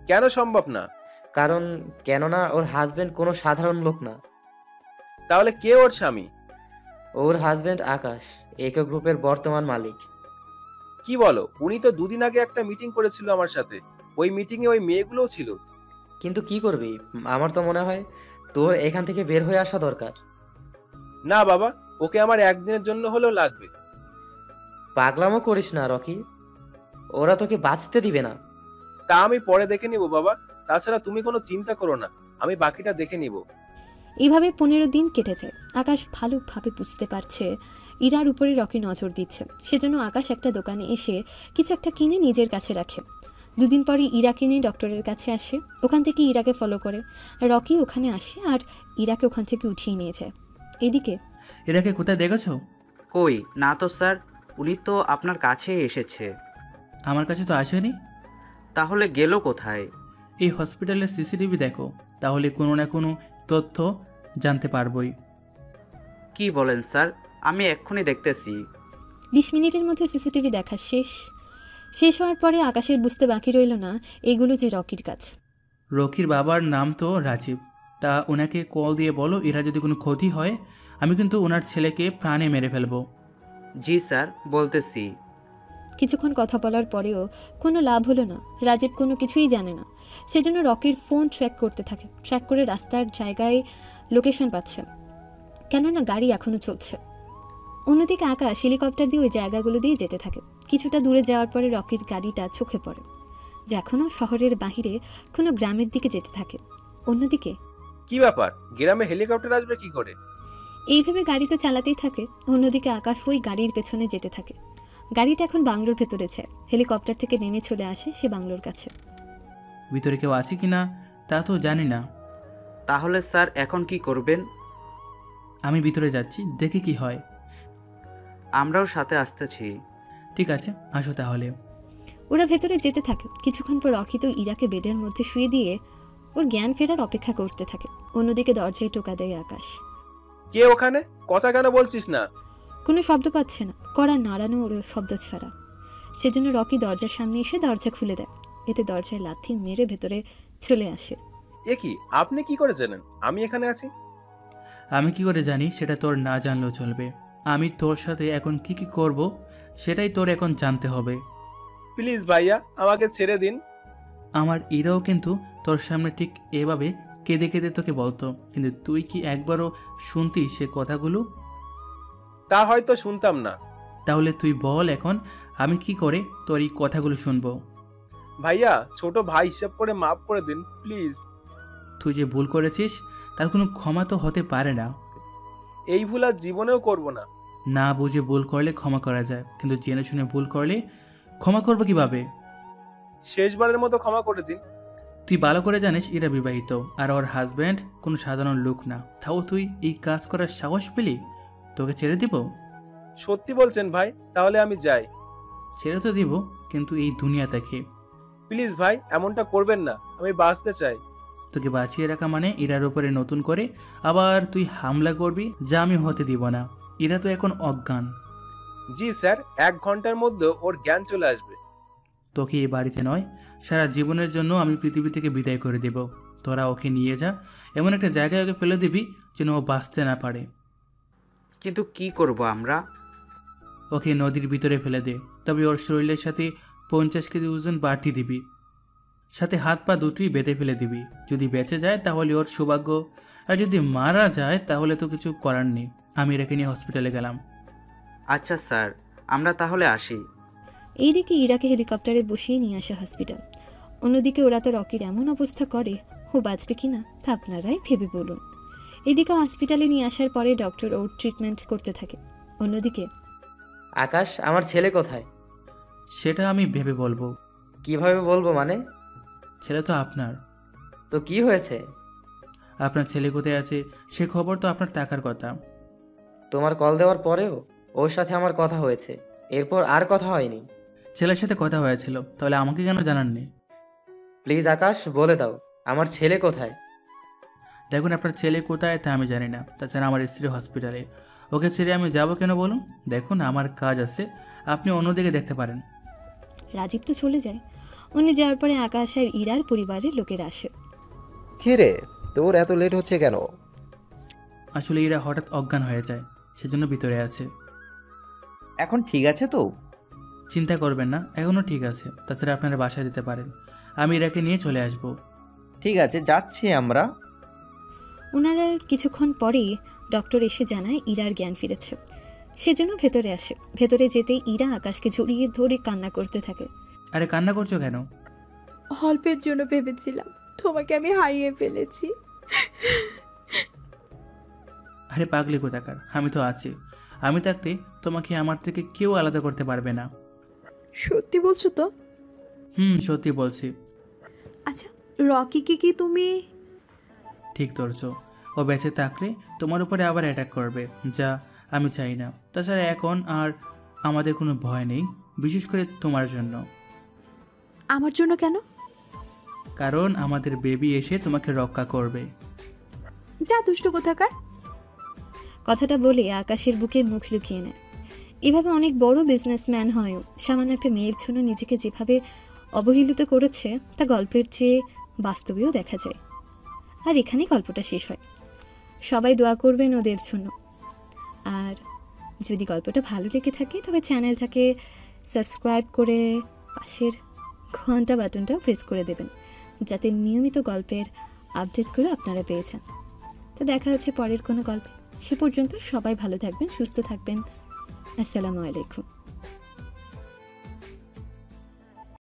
কেন সম্ভব না?
কেননা ওর হাজবেন্ড কোনো সাধারণ লোক না।
তাহলে কে ওর স্বামী?
ওর হাজবেন্ড আকাশ, একো গ্রুপের বর্তমান মালিক।
কি বলো? উনি তো 2 দিন আগে একটা মিটিং করেছিল আমার সাথে। ওই মিটিং এ ওই মেয়েগুলোও ছিল।
কিন্তু কি করবি? আমার তো মনে হয় তোর এখান থেকে বের হয়ে আসা দরকার।
না বাবা, ওকে আমার একদিনের জন্য হলেও লাগবে।
পাগলামো করিস না রকি, ওরা তোকে বাঁচতে দিবে না।
তা আমি পরে দেখে নিব বাবা। তাছাড়া তুমি কোনো চিন্তা করো না, আমি বাকিটা দেখে নিব।
এইভাবে 15 দিন কেটে যায়। আকাশ ভালোভাবে বুঝতে পারছে ইরার উপরে রকি নজর দিচ্ছে, সেজন্য আকাশ একটা দোকানে এসে কিছু একটা কিনে নিজের কাছে রাখে। 2 দিন পরে ইরা কিনে ডক্টরের কাছে আসে, ওখান থেকে ইরাকে ফলো করে। রকি ওখানে আসে আর ইরাকে ওখান থেকে উঠিয়ে নিয়ে যায়। এদিকে
ইরাকে কোথায় দেখেছো?
কই না তো স্যার, উনি তো আপনার কাছেই এসেছে।
আমার কাছে তো আসেনি।
তাহলে গেল কোথায়?
এই হসপিটালের সিসিটিভি দেখো, তাহলে কোনো না কোনো তথ্য জানতে পারবই।
কি বলেন স্যার? আমি এক্ষুনি দেখতেছি।
20 মিনিটের মধ্যে সিসিটিভি দেখা শেষ হওয়ার পরে আকাশের বুঝতে বাকি রইল না এগুলো যে রকির কাজ।
রকির বাবার নাম তো রাজীব। তা ওনাকে কল দিয়ে বলো, এরা যদি কোনো ক্ষতি হয় আমি কিন্তু ওনার ছেলেকে প্রাণে মেরে ফেলবো।
জি স্যার, বলতেছি।
কিছুক্ষণ কথা বলার পরেও কোনো লাভ হলো না। রাজীব কোনো কিছুই জানে না, সেজন্য রকির ফোন ট্র্যাক করতে থাকে। ট্র্যাক করে রাস্তার জায়গায় লোকেশন পাচ্ছে, কেননা গাড়ি এখনও চলছে। অন্যদিকে আকাশ হেলিকপ্টার দিয়ে ওই জায়গাগুলো দিয়ে যেতে থাকে। কিছুটা দূরে যাওয়ার পরে রকির গাড়িটা চোখে পড়ে, যে এখনও শহরের বাহিরে কোনো গ্রামের দিকে যেতে থাকে। অন্যদিকে
কি ব্যাপার? গ্রামে হেলিকপ্টার আসবে কি করে?
এইভাবে গাড়ি তো চালাতেই থাকে। অন্যদিকে আকাশ ওই গাড়ির পেছনে যেতে থাকে। গাড়িটা এখন বাংলোর ভেতরে যায়। হেলিকপ্টার থেকে নেমে চলে আসে সে বাংলোর কাছে।
ভিতরে কেউ আছে কি না তা তো জানি না।
তাহলে স্যার এখন কি করবেন?
আমি ভিতরে যাচ্ছি, দেখি কি হয়।
আমরাও সাথে আসতেছি।
ঠিক আছে, আসো তাহলে।
ওরা ভেতরে যেতে থাকে। কিছুক্ষণ পর রকি তো ইরাকে বেডের মধ্যে শুয়ে দিয়ে ওর জ্ঞান ফেরার অপেক্ষা করতে থাকে। অন্যদিকে দরজায় টোকা দেয় আকাশ।
কে ওখানে? কথা কেন বলছিস না?
কোনো শব্দ পাচ্ছে না, কড়া নাড়ানো ওর শব্দ ছাড়া। সেজন্য রকি দরজার সামনে এসে দরজা খুলে দেয়। এতে দরজায় লাথি মেরে ভেতরে চলে আসে।
এ কি, আপনি কি করে জানেন আমি এখানে আছি?
আমি কি করে জানি সেটা তোর না জানলেও চলবে। আমি তোর সাথে এখন কি কি করব সেটাই তোর এখন জানতে হবে।
প্লিজ ভাইয়া, আমাকে ছেড়ে দিন।
আমার ইরাও কিন্তু তোর সামনে ঠিক এভাবে কেঁদে কেঁদে তোকে বলতো, কিন্তু তুই কি একবারও শুনতিস সে কথাগুলো?
তা হয়তো শুনতাম না।
তাহলে তুই বল এখন আমি কি করে তোর এই কথাগুলো শুনবো?
ভাইয়া, ছোট ভাই হিসাব করে মাফ করে দিন প্লিজ।
তুই যে ভুল করেছিস তার কোনো ক্ষমা তো হতে পারে না।
এই ভুল আর জীবনেও করব না।
না বুঝে ভুল করলে ক্ষমা করা যায়, কিন্তু জেনে শুনে ভুল করলে ক্ষমা করবো কিভাবে?
শেষবারের মতো ক্ষমা করে দিন।
তুই ভালো করে জানিস এরা বিবাহিত, আর ওর হাজব্যান্ড কোনো সাধারণ লোক না। তাও তুই এই কাজ করার সাহস পেলি? তোকে ছেড়ে দিব?
সত্যি বলছেন ভাই? তাহলে আমি যাই।
ছেড়ে তো দিব, কিন্তু এই দুনিয়া থেকে।
প্লিজ ভাই, এমনটা করবেন না, আমি বাঁচতে চাই।
তোকে বাঁচিয়ে রাখা মানে ইরার উপরে নতুন করে আবার তুই হামলা করবি, যা আমি হতে দিব না। ইরা তো এখন অজ্ঞান।
জি স্যার, 1 ঘন্টার মধ্যে ওর জ্ঞান চলে আসবে।
তোকে এই বাড়িতে নয়, সারা জীবনের জন্য আমি পৃথিবী থেকে বিদায় করে দেব। তোরা ওকে নিয়ে যা, এমন একটা জায়গায় ওকে ফেলে দিবি যেন ও বাঁচতে না পারে।
কিন্তু কি করব আমরা?
ওকে নদীর ভিতরে ফেলে দে, তবে ওর শরীরের সাথে 50 কেজি ওজন বাড়তি দিবি, সাথে হাত পা দুটোই বেঁধে ফেলে দিবি। যদি বেঁচে যায় তাহলে ওর সৌভাগ্য, আর যদি মারা যায় তাহলে তো কিছু করার নেই। আমি রেখে নিয়ে হসপিটালে গেলাম।
আচ্ছা স্যার, আমরা তাহলে আসি।
এইদিকে ইরাকে হেলিকপ্টারে বসিয়ে নিয়ে আসে হসপিটাল। অন্যদিকে ওরা তো রকির এমন অবস্থা করে, ও বাঁচবে কিনা তা আপনারাই ভেবে বলুন। এদিকে হসপিটালে নিয়ে আসার পরে ডক্টর ওর ট্রিটমেন্ট করতে থাকে। অন্যদিকে
আকাশ, আমার ছেলে কোথায়?
সেটা আমি ভেবে বলবো।
কিভাবে বলবো মানে?
ছেলে তো আপনার।
তো কি হয়েছে?
আপনার ছেলে কোথায় আছে সে খবর তো আপনার থাকার কথা।
তোমার কল দেওয়ার পরেও ওর সাথে আমার কথা হয়েছে, এরপর আর কথা হয়নি।
ছেলের সাথে কথা হয়েছিল, তাহলে আমাকে কেন জানাননি?
প্লিজ আকাশ, বলে দাও আমার ছেলে কোথায়।
দেখুন, আপনার ছেলে কোথায় তা আমি জানি না, তাছাড়া আমার স্ত্রী হসপিটালে। ওকে ছেড়ে আমি যাব কেন বলুন? দেখুন, আমার কাজ আছে, আপনি অন্যদিকে দেখতে পারেন।
রাজীব তো চলে যায়। উনি যাওয়ার পরে আকাশ আর ইরার পরিবারের লোকেরা আসে।
কি রে, তোর এত লেট হচ্ছে কেন?
আসলে এরা হঠাৎ অজ্ঞান হয়ে যায়, সেজন্য ভিতরে আছে।
এখন ঠিক আছে তো?
চিন্তা করবেন না, এখনও ঠিক আছে। তাছাড়া আপনারা বাসায় যেতে পারেন, আমি এরাকে নিয়ে চলে আসব।
ঠিক আছে, যাচ্ছি আমরা।
ওনারা কিছুক্ষণ পরেই ডক্টর এসে জানায় ইরার জ্ঞান ফিরেছে। সেজন্য ভেতরে আসে। ভেতরে যেতেই ইরা আকাশকে জড়িয়ে ধরে কান্না করতে থাকে।
আরে কান্না করছো কেন?
অল্পের জন্য ভেবেছিলাম তোমাকে আমি হারিয়ে ফেলেছি।
আরে পাগলি কোথাকার, আমি তো আছি। আমি থাকতে তোমাকে আমার থেকে কেউ আলাদা করতে পারবে না।
সত্যি বলছো তো?
সত্যি বলছি।
আচ্ছা, রকিকে কি তুমি?
ঠিক ধরছো, ও বেঁচে থাকলে তোমার উপরে আবার অ্যাটাক করবে, যা আমি চাই না। তাছাড়া এখন আর আমাদের কোনো ভয় নেই, বিশেষ করে তোমার জন্য।
আমার জন্য কেন?
কারণ আমাদের বেবি এসে তোমাকে রক্ষা করবে।
যা দুষ্ট কোথাকার।
কথাটা বলে আকাশের বুকে মুখ লুকিয়ে নেয়। এভাবে অনেক বড় বিজনেসম্যান হয়েও সামান্য একটা মেয়ের জন্য নিজেকে যেভাবে অবহেলিত করেছে তা গল্পের চেয়ে বাস্তবেও দেখা যায়। আর এখানেই গল্পটা শেষ হয়। সবাই দোয়া করবেন ওদের জন্য। আর যদি গল্পটা ভালো লেগে থাকে তবে চ্যানেলটাকে সাবস্ক্রাইব করে পাশের ঘন্টা বাটনটাও প্রেস করে দেবেন, যাতে নিয়মিত গল্পের আপডেটগুলো আপনারা পেয়ে যান। তো দেখা হচ্ছে পরের কোনো গল্পে। সে পর্যন্ত সবাই ভালো থাকবেন, সুস্থ থাকবেন। আসসালামু আলাইকুম।